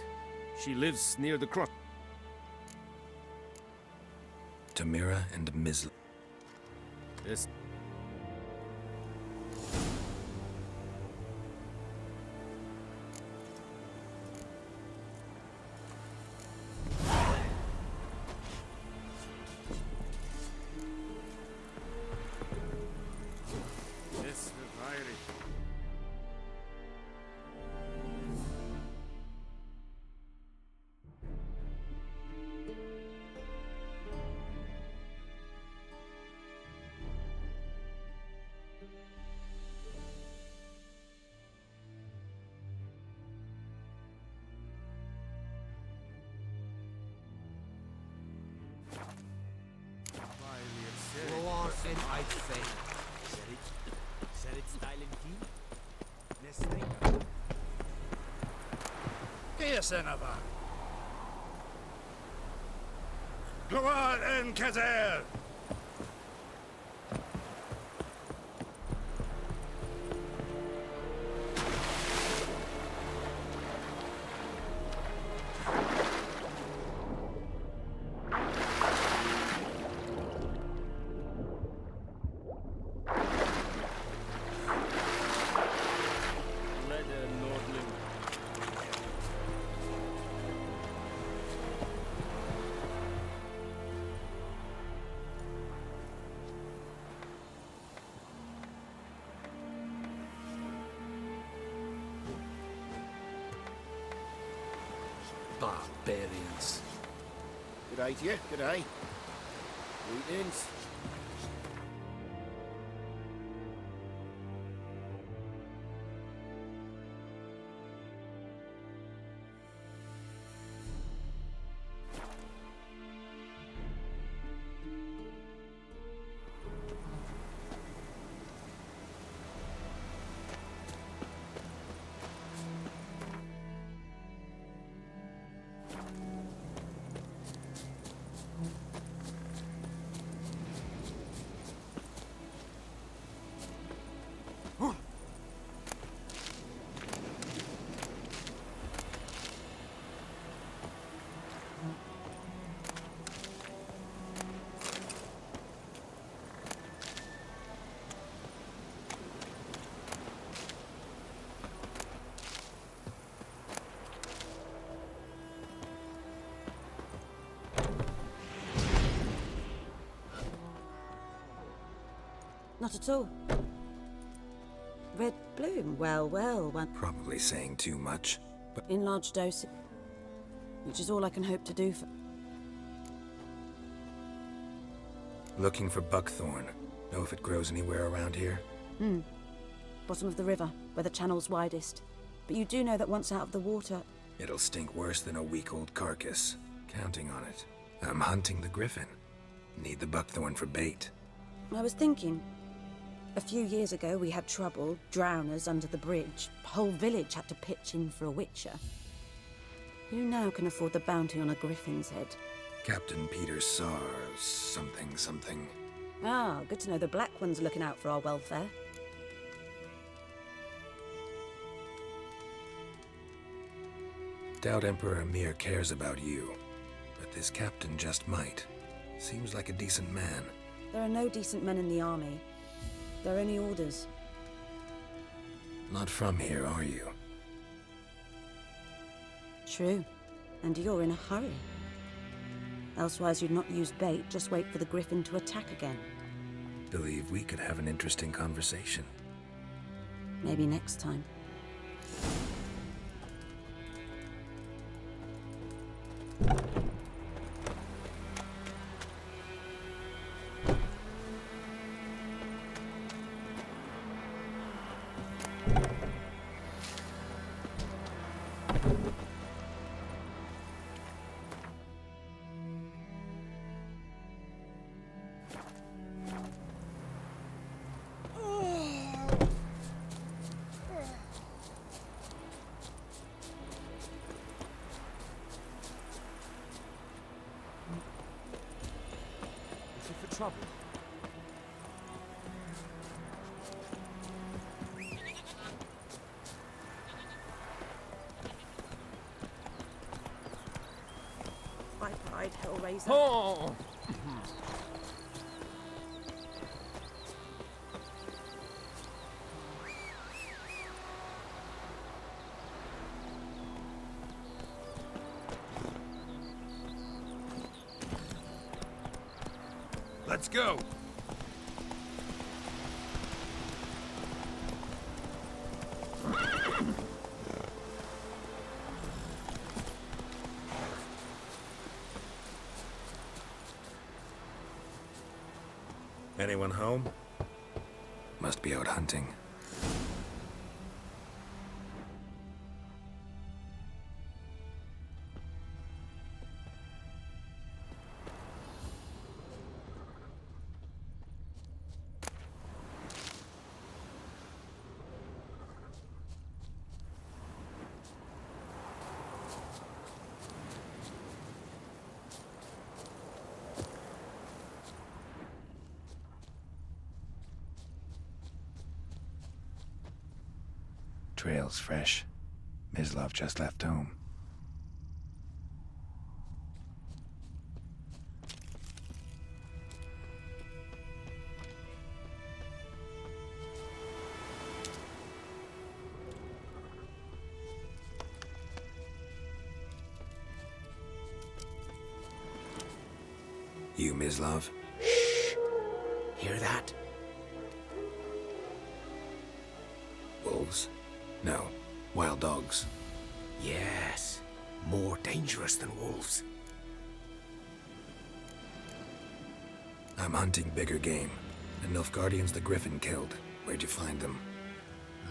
She lives near the cross. Tomira and Mislav. Yes. Senava. Gloire en Kazer! Barbarians. G'day to you, g'day. Greetings. Not at all. Red bloom, well, one. Probably saying too much, but In large doses. Which is all I can hope to do for... looking for buckthorn. Know if it grows anywhere around here? Bottom of the river, where the channel's widest. But you do know that once out of the water... It'll stink worse than a week-old carcass. Counting on it. I'm hunting the griffin. Need the buckthorn for bait. I was thinking... A few years ago we had trouble, drowners under the bridge. The whole village had to pitch in for a witcher. Who now can afford the bounty on a griffin's head? Captain Peter Sar... something. Ah, good to know the Black One's looking out for our welfare. Doubt Emperor Emir cares about you. But this captain just might. Seems like a decent man. There are no decent men in the army. There are only orders. Not from here, are you? True. And you're in a hurry. Elsewise you'd not use bait, just wait for the griffin to attack again. Believe we could have an interesting conversation. Maybe next time. Looking for trouble? My pride, Hellraiser. Oh! Let's go! Anyone home? Must be out hunting. Trail's fresh. Mislav just left home. You, Mislav? Shh! Hear that? Wolves? No, wild dogs. Yes. More dangerous than wolves. I'm hunting bigger game. The Nilfgaardians the Griffin killed. Where'd you find them?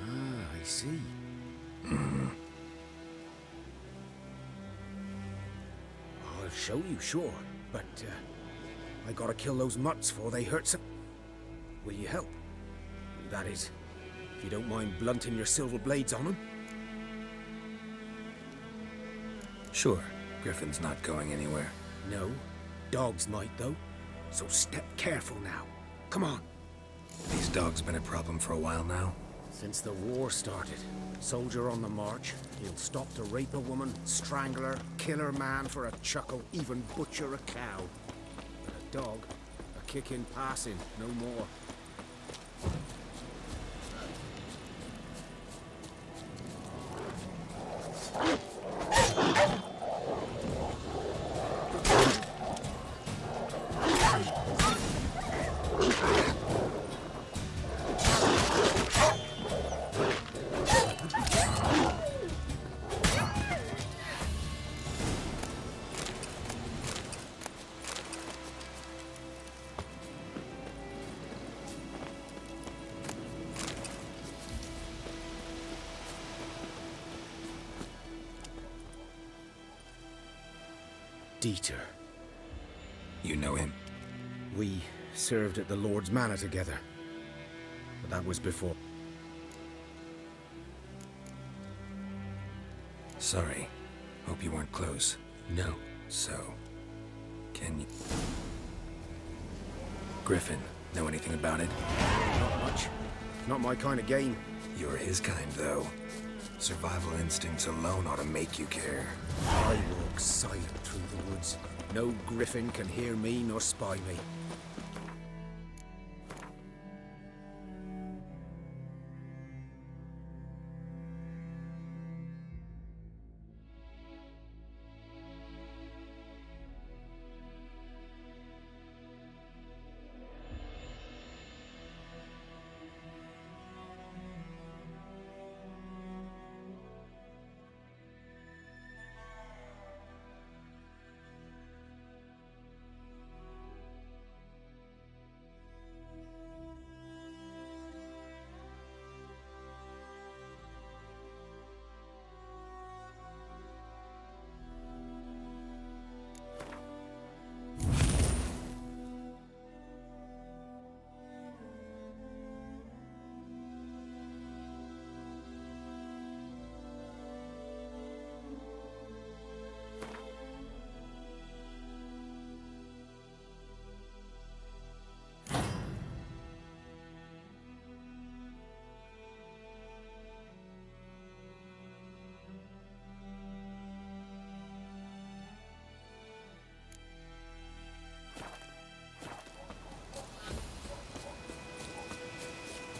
Ah, I see. I'll show you, sure. But, I gotta kill those mutts before they hurt some... Will you help? That is, if you don't mind blunting your silver blades on them. Sure. Griffin's not going anywhere. No. Dogs might, though. So step careful now. Come on. These dogs been a problem for a while now? Since the war started. Soldier on the march. He'll stop to rape a woman, strangle her, kill her man for a chuckle, even butcher a cow. But a dog, a kick in passing, no more. Dieter. You know him? We served at the Lord's Manor together. But that was before. Sorry. Hope you weren't close. No. So, can you... Griffin, know anything about it? Not much. Not my kind of game. You're his kind, though. Survival instincts alone ought to make you care. I walk silent through the woods. No griffin can hear me nor spy me.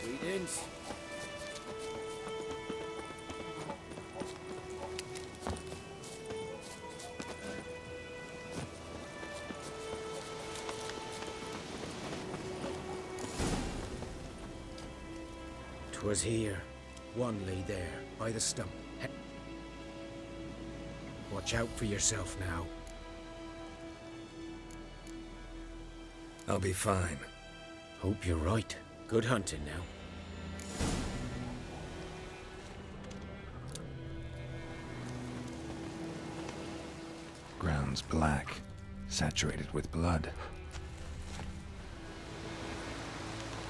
Greetings. 'Twas here. One lay there, by the stump. Watch out for yourself now. I'll be fine. Hope you're right. Good hunting now. Ground's black, saturated with blood.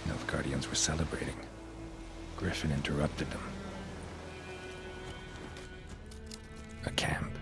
Nilfgaardians were celebrating. Griffin interrupted them. A camp.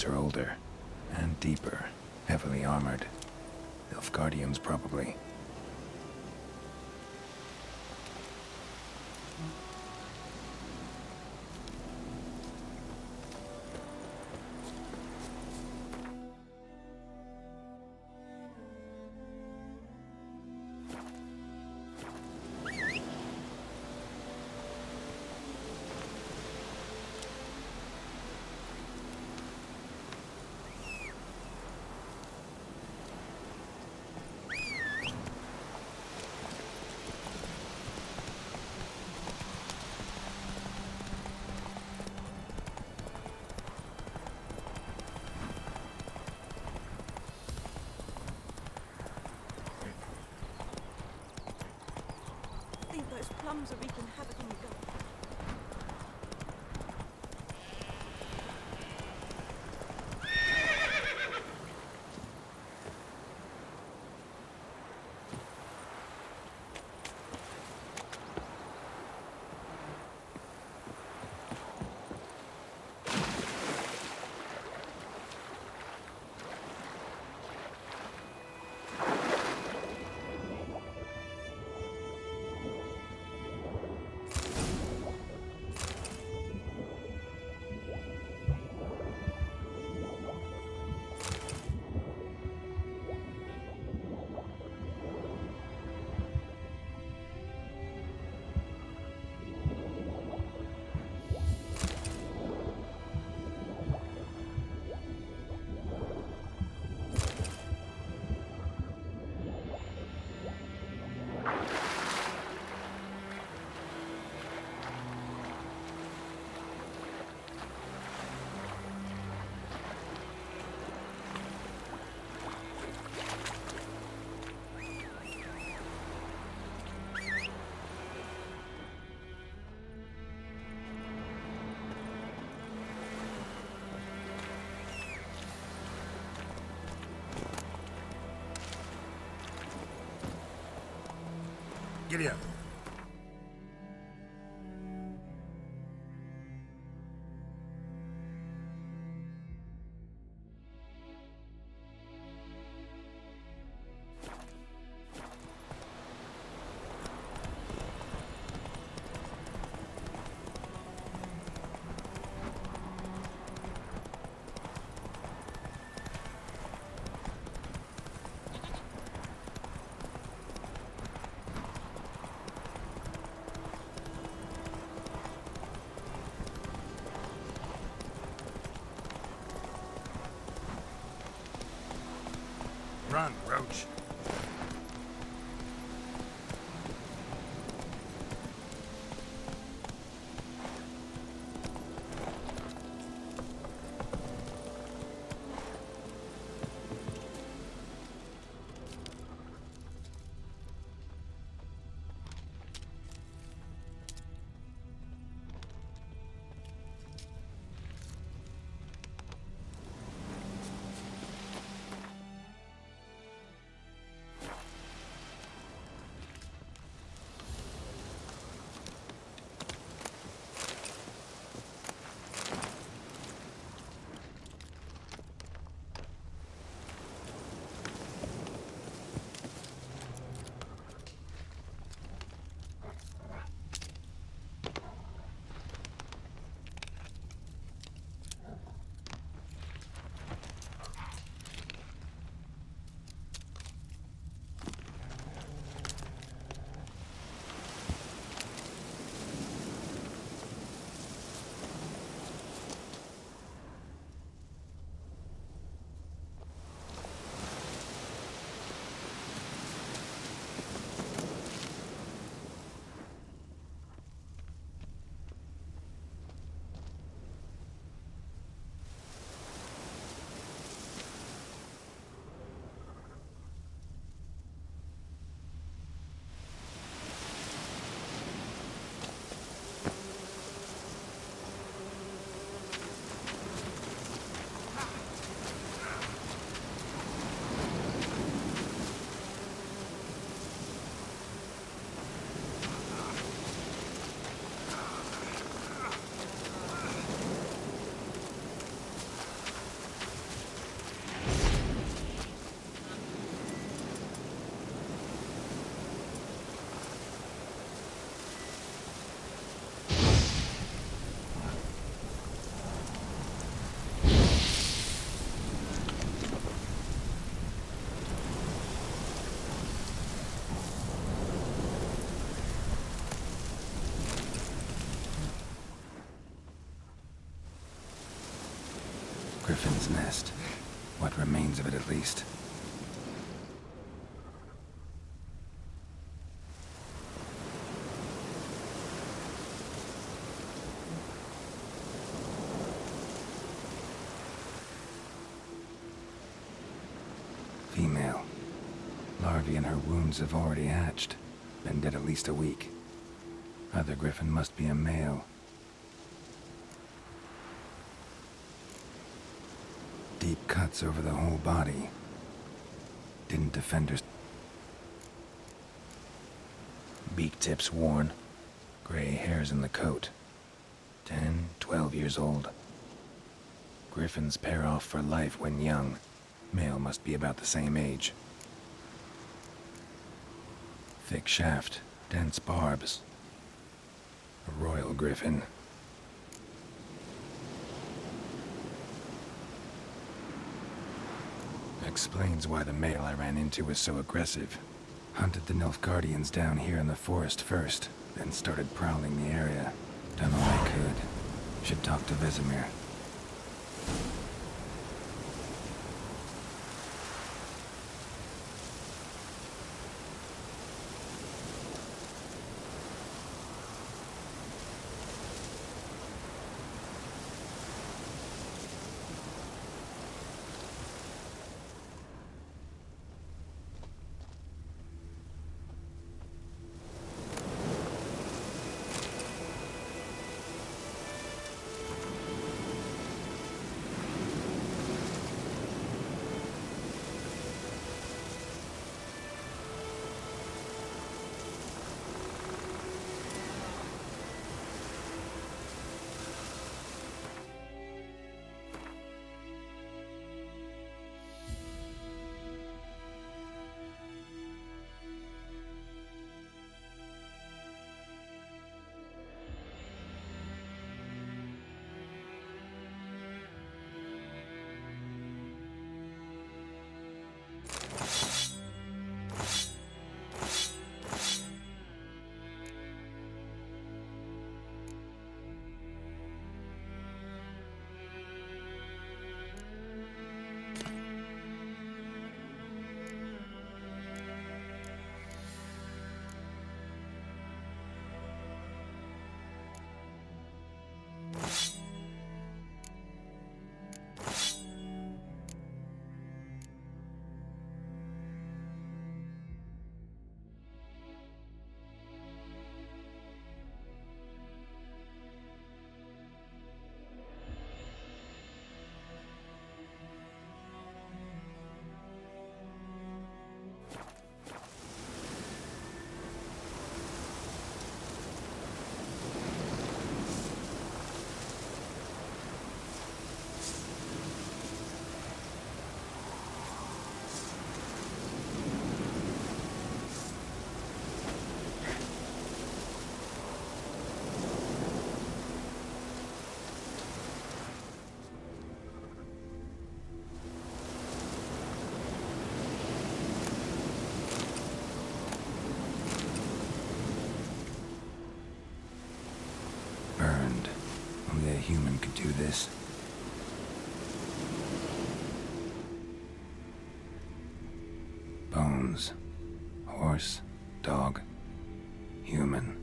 Are older and deeper, heavily armored. Nilfgaardians, probably. Those plums are wreaking havoc on the garden. Giddy up. Run, Roach. Griffin's nest. What remains of it, at least. Female. Larvae in her wounds have already hatched. Been dead at least a week. Other griffin must be a male. Deep cuts over the whole body. Didn't defend her. Beak tips worn. Gray hairs in the coat. 10, 12 years old. Griffins pair off for life when young. Male must be about the same age. Thick shaft, dense barbs. A royal griffin. Explains why the male I ran into was so aggressive. Hunted the Nilfgaardians down here in the forest first, then started prowling the area. Done all I could. Should talk to Vesemir. bones. Horse, dog, human.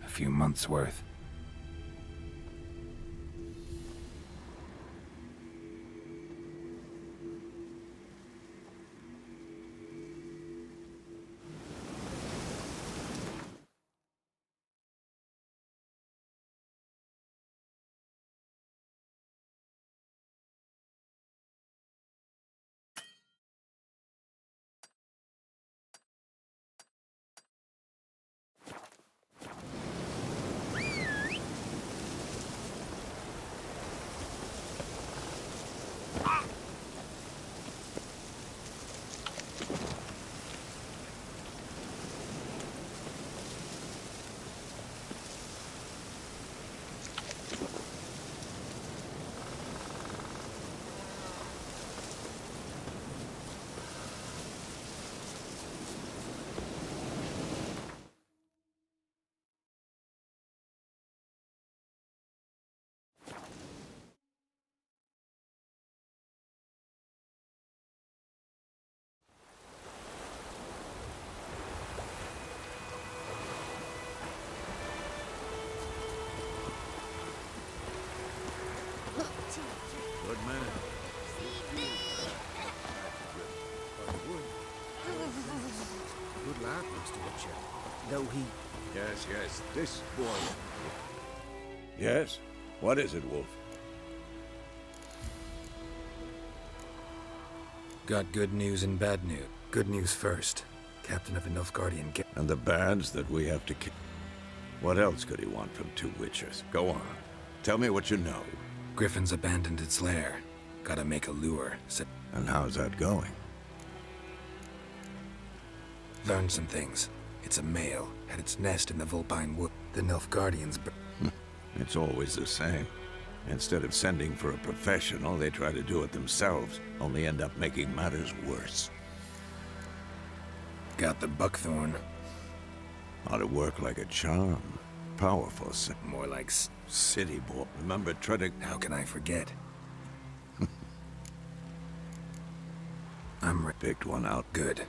A few months' worth. Good man. Good lad, Mr. Witcher. Though he... Yes, this boy. Yes? What is it, Wolf? Got good news and bad news. Good news first. Captain of the Nilfgaardian Guild. And the bands that we have to kill. What else could he want from two witchers? Go on. Tell me what you know. Griffin's abandoned its lair. Gotta make a lure. And how's that going? Learned some things. It's a male. Had its nest in the Vulpine Wood. The Nilfgaardians... It's always the same. Instead of sending for a professional, they try to do it themselves, only end up making matters worse. Got the buckthorn. Ought to work like a charm. Powerful. More like city boy. Remember treading... How can I forget? I'm picked one out. Good.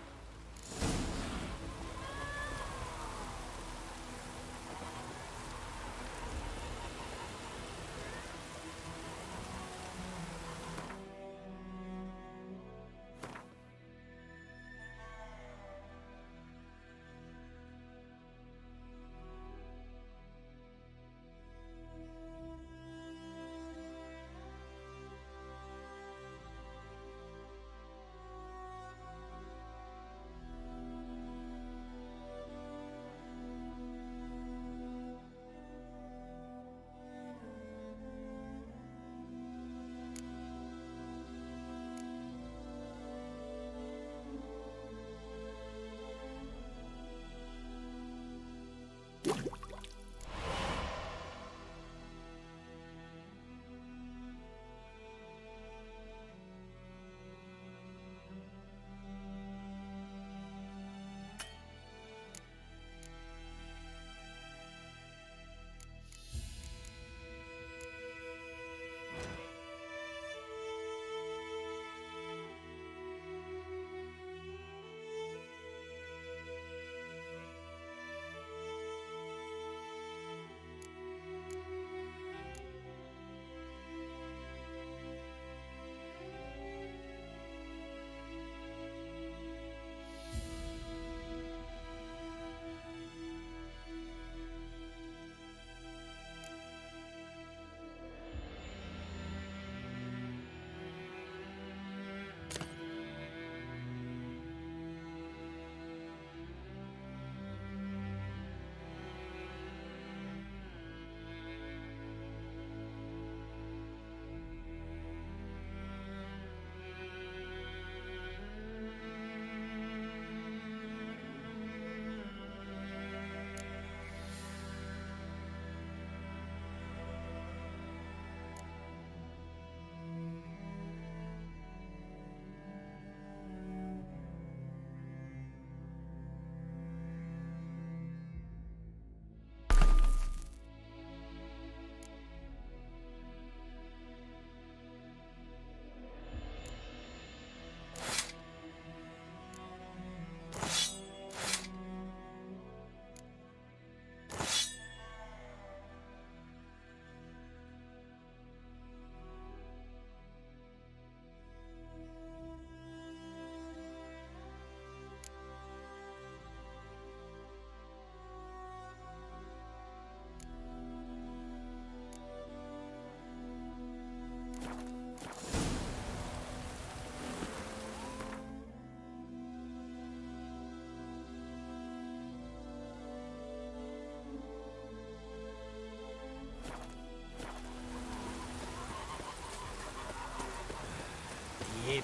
able to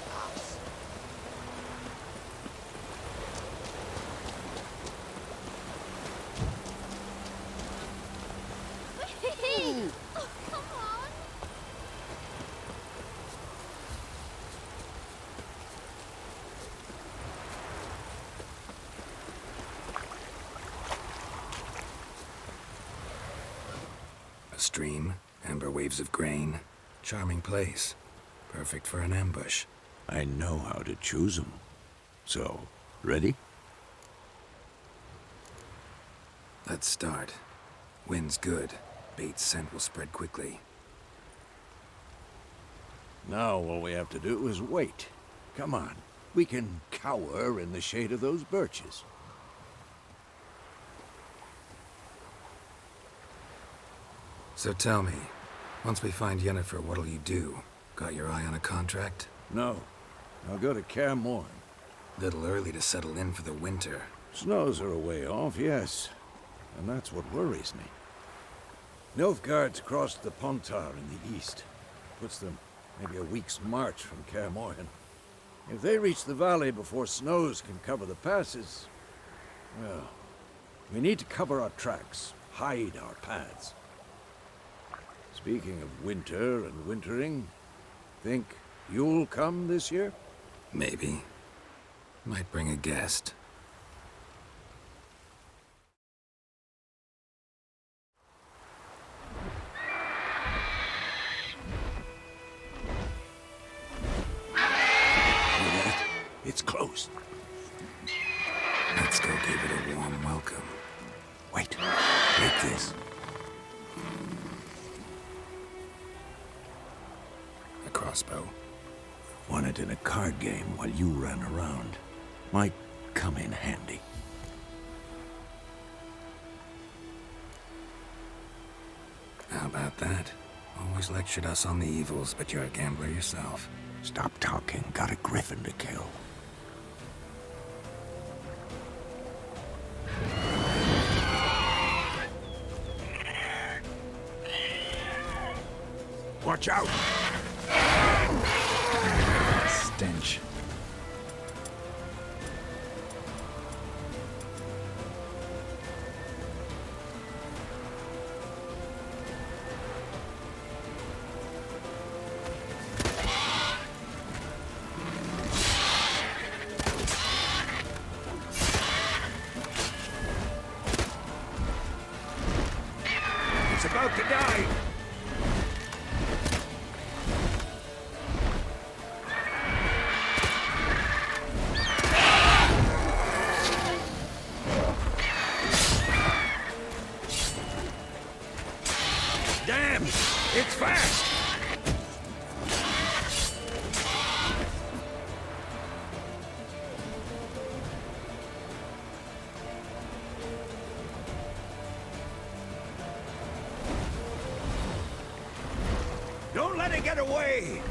pass. Oh, come on! A stream, amber waves of grain. Charming place. Perfect for an ambush. I know how to choose them. So, ready? Let's start. Wind's good. Bait's scent will spread quickly. Now all we have to do is wait. Come on. We can cower in the shade of those birches. So tell me, once we find Yennefer, what'll you do? Got your eye on a contract? No. I'll go to Kaer Morhen. Little early to settle in for the winter. Snows are a way off, yes. And that's what worries me. Nilfgaard's crossed the Pontar in the east. Puts them maybe a week's march from Kaer Morhen. If they reach the valley before snows can cover the passes, well, we need to cover our tracks, hide our paths. Speaking of winter and wintering, think you'll come this year? Maybe. Might bring a guest. It's close. Let's go give it a warm welcome. Wait. Take this. A crossbow. Won it in a card game while you ran around. Might come in handy. How about that? Always lectured us on the evils, but you're a gambler yourself. Stop talking. Got a griffin to kill. Watch out! Stench. It's about to die! Damn! It's fast! Don't let it get away!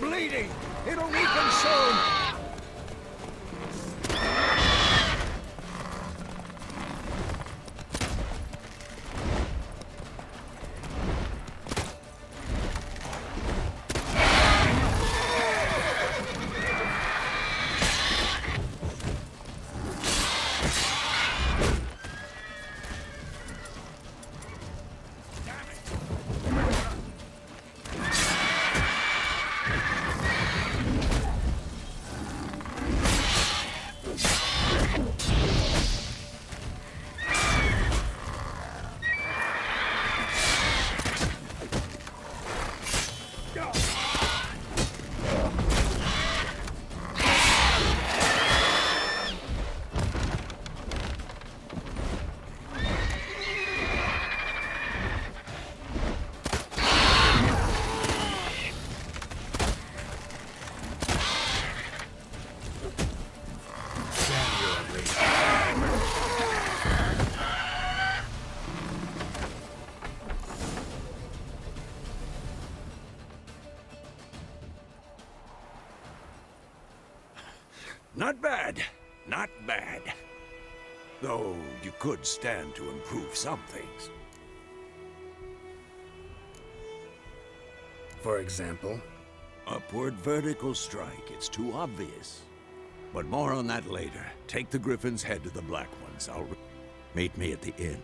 Bleeding! It'll weaken soon! Not bad. Not bad. Though you could stand to improve some things. For example? Upward vertical strike. It's too obvious. But more on that later. Take the Griffin's head to the Black Ones. Meet me at the inn.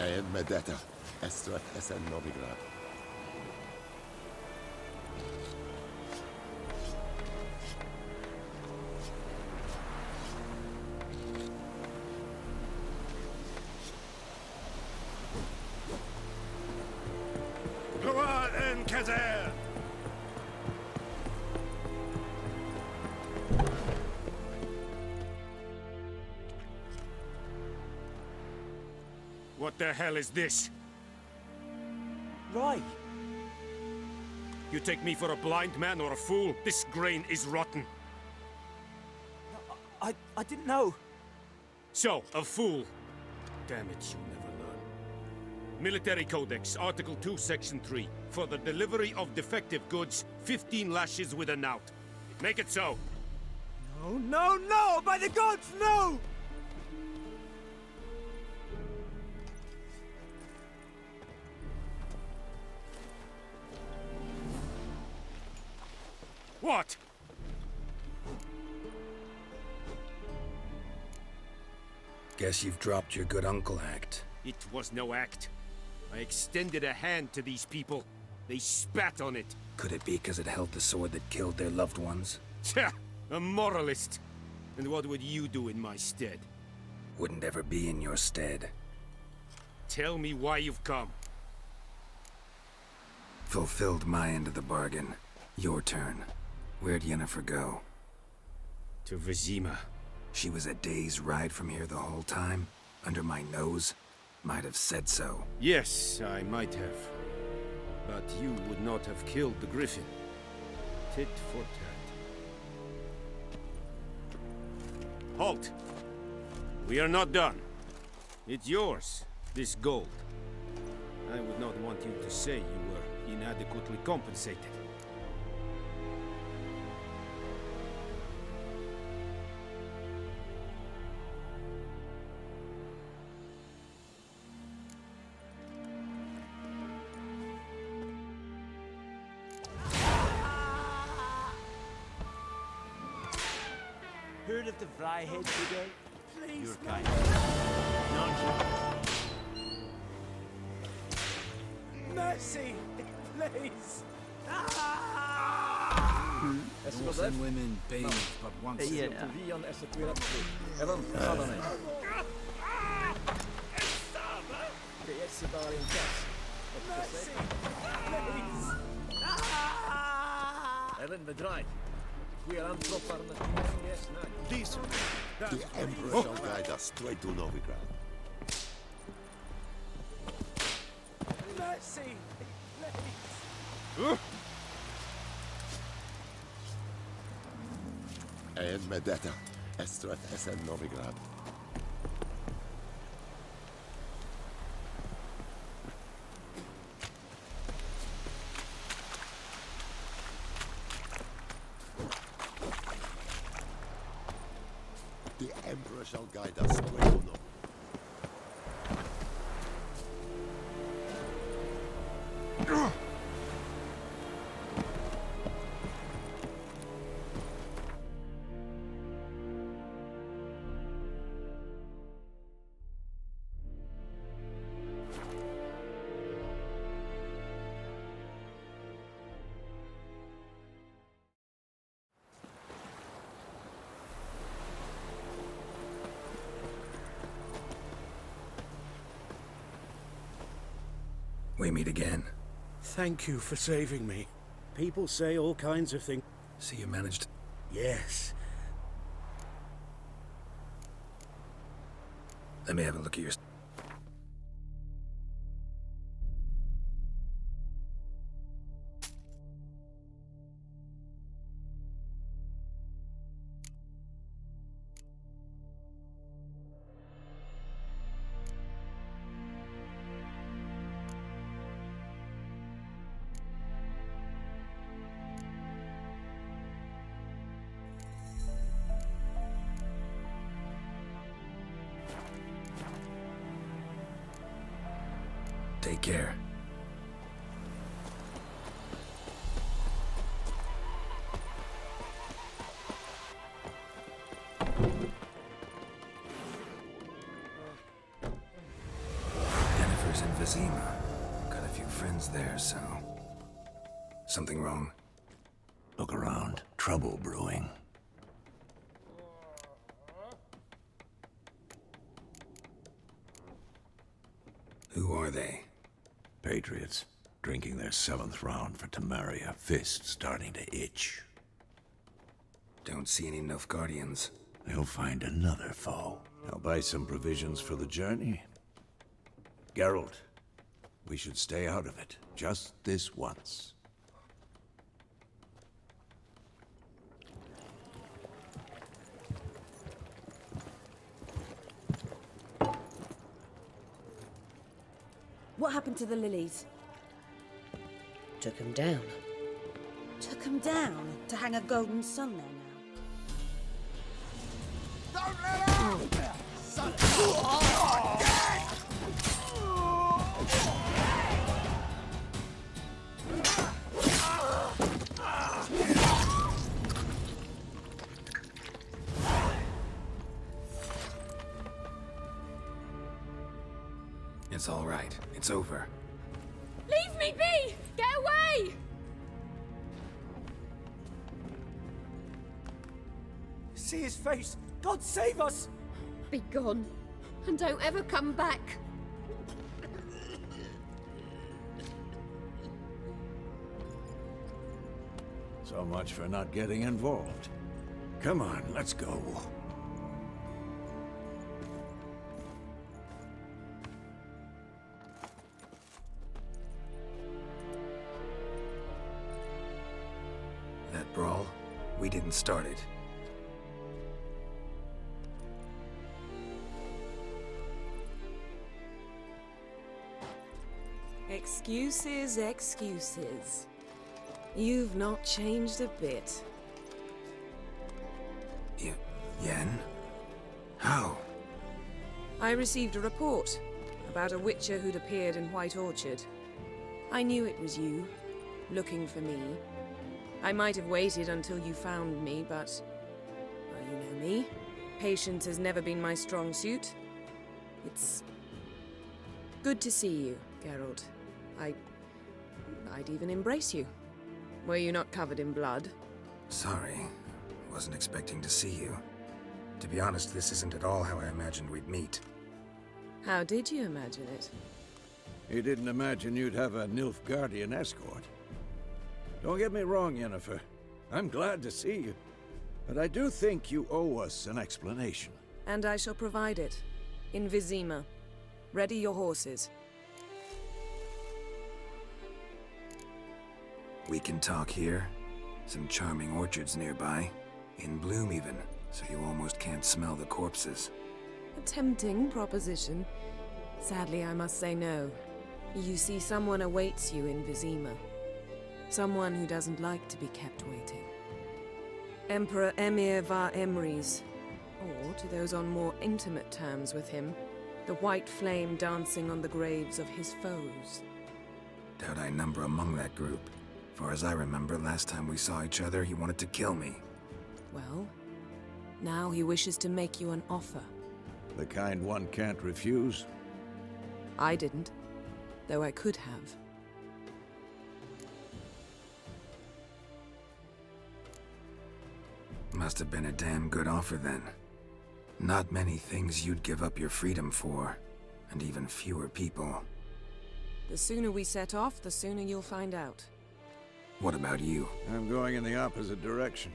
En Medetta, Estrat Esen Novigrad. Gloire en Kazer! What the hell is this? Right. You take me for a blind man or a fool? This grain is rotten. I didn't know. So, a fool. Damn it, you'll never learn. Military Codex, Article 2, Section 3. For the delivery of defective goods, 15 lashes with a knout. Make it so. No, no, no! By the gods, no! What? Guess you've dropped your good uncle act. It was no act. I extended a hand to these people. They spat on it. Could it be because it held the sword that killed their loved ones? Tja, a moralist. And what would you do in my stead? Wouldn't ever be in your stead. Tell me why you've come. Fulfilled my end of the bargain. Your turn. Where'd Yennefer go? To Vizima. She was a day's ride from here the whole time? Under my nose? Might have said so. Yes, I might have. But you would not have killed the Griffin. Tit for tat. Halt! We are not done. It's yours, this gold. I would not want you to say you were inadequately compensated. Heard of the Flyhead Brigade? Please, You're kind. Mercy! Please! North and women bathe but once. Yeah. Vian är så kvirat på. Även fadan är. Det är så bara en kass. Mercy! Please! Även bedräg. We are unproper. Yes, no. This, the Emperor shall guide us straight to Novigrad. Mercy! Please! En Medetta, Estrat Esen Novigrad. The Emperor shall guide us straight to Novigrad. We meet again. Thank you for saving me. People say all kinds of things. See, you managed. Yes. Let me have a look at your... Take care. Yennefer's in Vizima. Got a few friends there, so... Something wrong? Look around. Trouble brewing. Who are they? Patriots. Drinking their 7th round for Temeria. Fist starting to itch. Don't see any Nilfgaardians. They'll find another foe. I'll buy some provisions for the journey. Geralt, we should stay out of it. Just this once. What happened to the lilies? Took him down. Took them down to hang a golden sun there now. Don't let her! Son of It's all right. It's over. Leave me be! Get away! See his face! God save us! Be gone, and don't ever come back. So much for not getting involved. Come on, let's go. That brawl, we didn't start it. Excuses, excuses. You've not changed a bit. Yen? How? I received a report about a witcher who'd appeared in White Orchard. I knew it was you, looking for me. I might have waited until you found me, but... well, you know me. Patience has never been my strong suit. It's... good to see you, Geralt. I'd even embrace you. Were you not covered in blood? Sorry. Wasn't expecting to see you. To be honest, this isn't at all how I imagined we'd meet. How did you imagine it? You didn't imagine you'd have a Nilfgaardian escort. Don't get me wrong, Yennefer. I'm glad to see you. But I do think you owe us an explanation. And I shall provide it. In Vizima. Ready your horses. We can talk here. Some charming orchards nearby. In bloom even, so you almost can't smell the corpses. A tempting proposition. Sadly, I must say no. You see, someone awaits you in Vizima. Someone who doesn't like to be kept waiting. Emperor Emir var Emrys. Or, to those on more intimate terms with him, the white flame dancing on the graves of his foes. Doubt I number among that group. Far as I remember, last time we saw each other, he wanted to kill me. Well, now he wishes to make you an offer. The kind one can't refuse? I didn't, though I could have. Must have been a damn good offer then. Not many things you'd give up your freedom for, and even fewer people. The sooner we set off, the sooner you'll find out. What about you? I'm going in the opposite direction.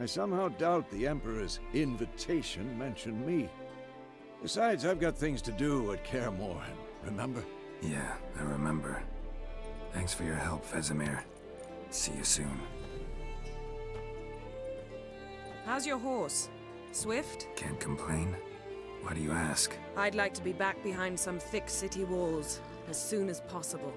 I somehow doubt the Emperor's invitation mentioned me. Besides, I've got things to do at Kaer Morhen, remember? Yeah, I remember. Thanks for your help, Vesemir. See you soon. How's your horse? Swift? Can't complain. Why do you ask? I'd like to be back behind some thick city walls as soon as possible.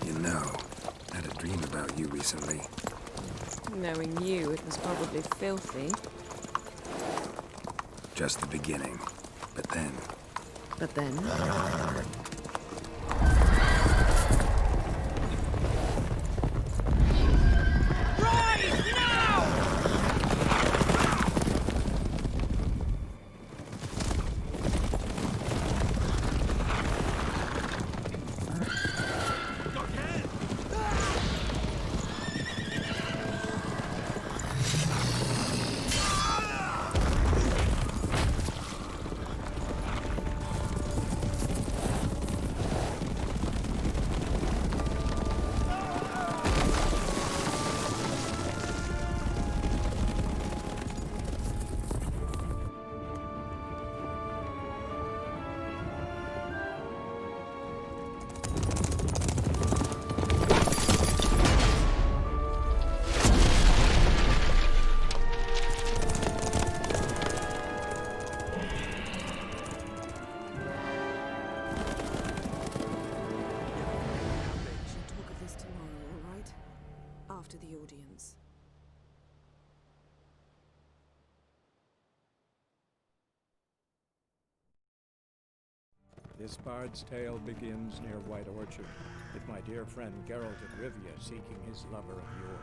You know, I had a dream about you recently. Knowing you, it was probably filthy. Just the beginning. But then... But then? After the audience. This bard's tale begins near White Orchard, with my dear friend Geralt of Rivia seeking his lover of yore,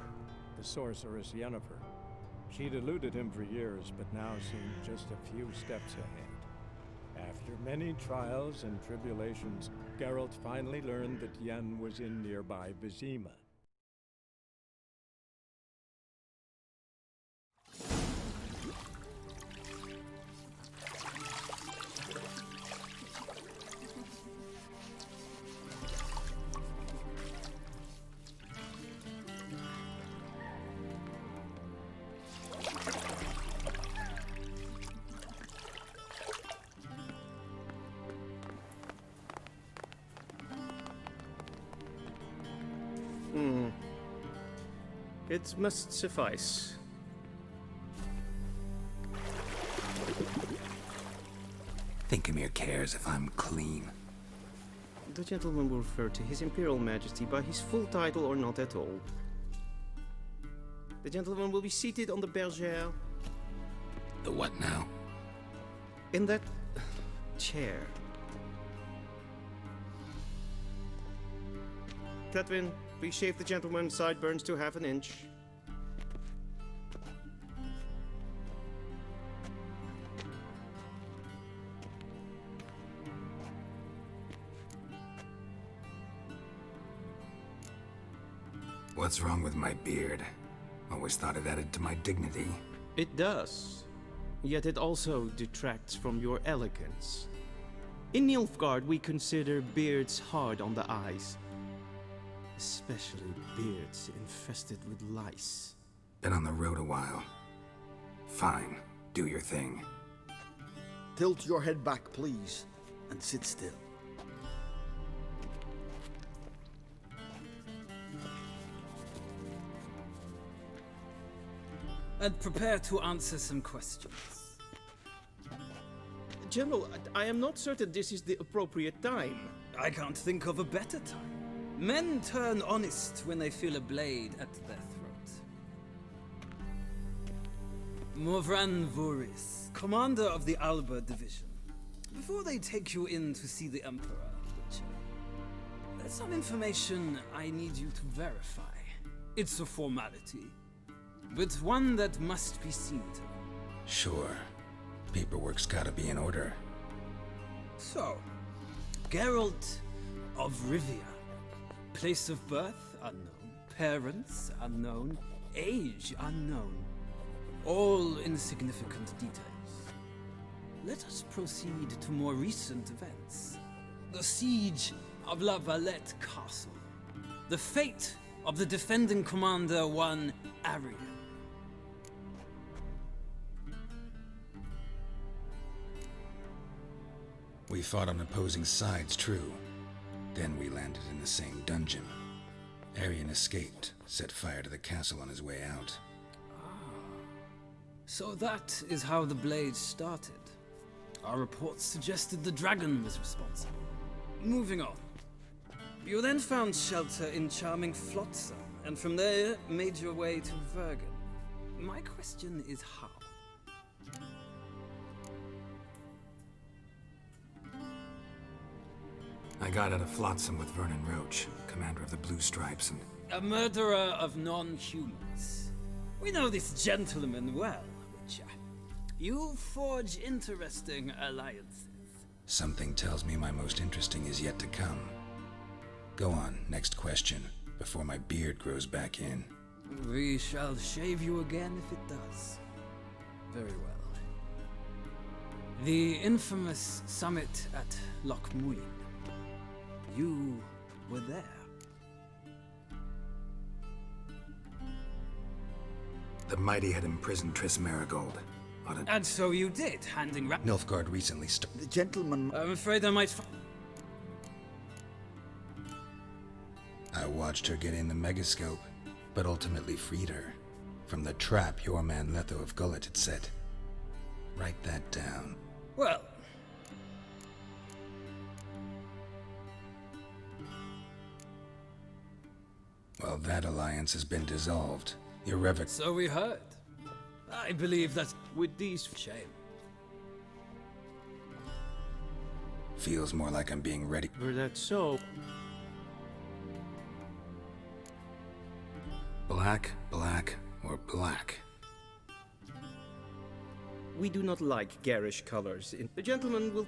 the sorceress Yennefer. She'd eluded him for years, but now seemed just a few steps ahead. After many trials and tribulations, Geralt finally learned that Yen was in nearby Vizima. It must suffice. Thinkamir cares if I'm clean. The gentleman will refer to His Imperial Majesty by his full title or not at all. The gentleman will be seated on the bergère. The what now? In that chair. Cletwin, please shave the gentleman's sideburns to half an inch. What's wrong with my beard? Always thought it added to my dignity. It does. Yet it also detracts from your elegance. In Nilfgaard, we consider beards hard on the eyes. Especially beards infested with lice. Been on the road a while. Fine, do your thing. Tilt your head back, please, and sit still. And prepare to answer some questions. General, I am not certain this is the appropriate time. I can't think of a better time. Men turn honest when they feel a blade at their throat. Morvran Voris, commander of the Alba Division. Before they take you in to see the Emperor, Witcher, there's some information I need you to verify. It's a formality, but one that must be seen to. Sure. Paperwork's gotta be in order. So, Geralt of Rivia. Place of birth unknown, parents unknown, age unknown. All insignificant details. Let us proceed to more recent events. The siege of La Valette Castle. The fate of the defending commander, one Arian. We fought on opposing sides, true. Then we landed in the same dungeon. Arian escaped, set fire to the castle on his way out. So that is how the Blade started. Our reports suggested the dragon was responsible. Moving on. You then found shelter in charming Flotsam, and from there made your way to Vergen. My question is how? I got out of Flotsam with Vernon Roach, commander of the Blue Stripes, and... A murderer of non-humans. We know this gentleman well, Witcher. You forge interesting alliances. Something tells me my most interesting is yet to come. Go on, next question, before my beard grows back in. We shall shave you again if it does. Very well. The infamous summit at Loch Muin. You were there. The mighty had imprisoned Triss Marigold. And so you did, handing Nilfgaard recently The gentleman... I'm afraid I might... I watched her get in the megascope, but ultimately freed her. From the trap your man Letho of Gullet had set. Write that down. Well... Well, that alliance has been dissolved. Irrevocable. So we heard. I believe that with these... Shame. Feels more like I'm being ready. Were that so? Black, black, or black? We do not like garish colors. The gentleman will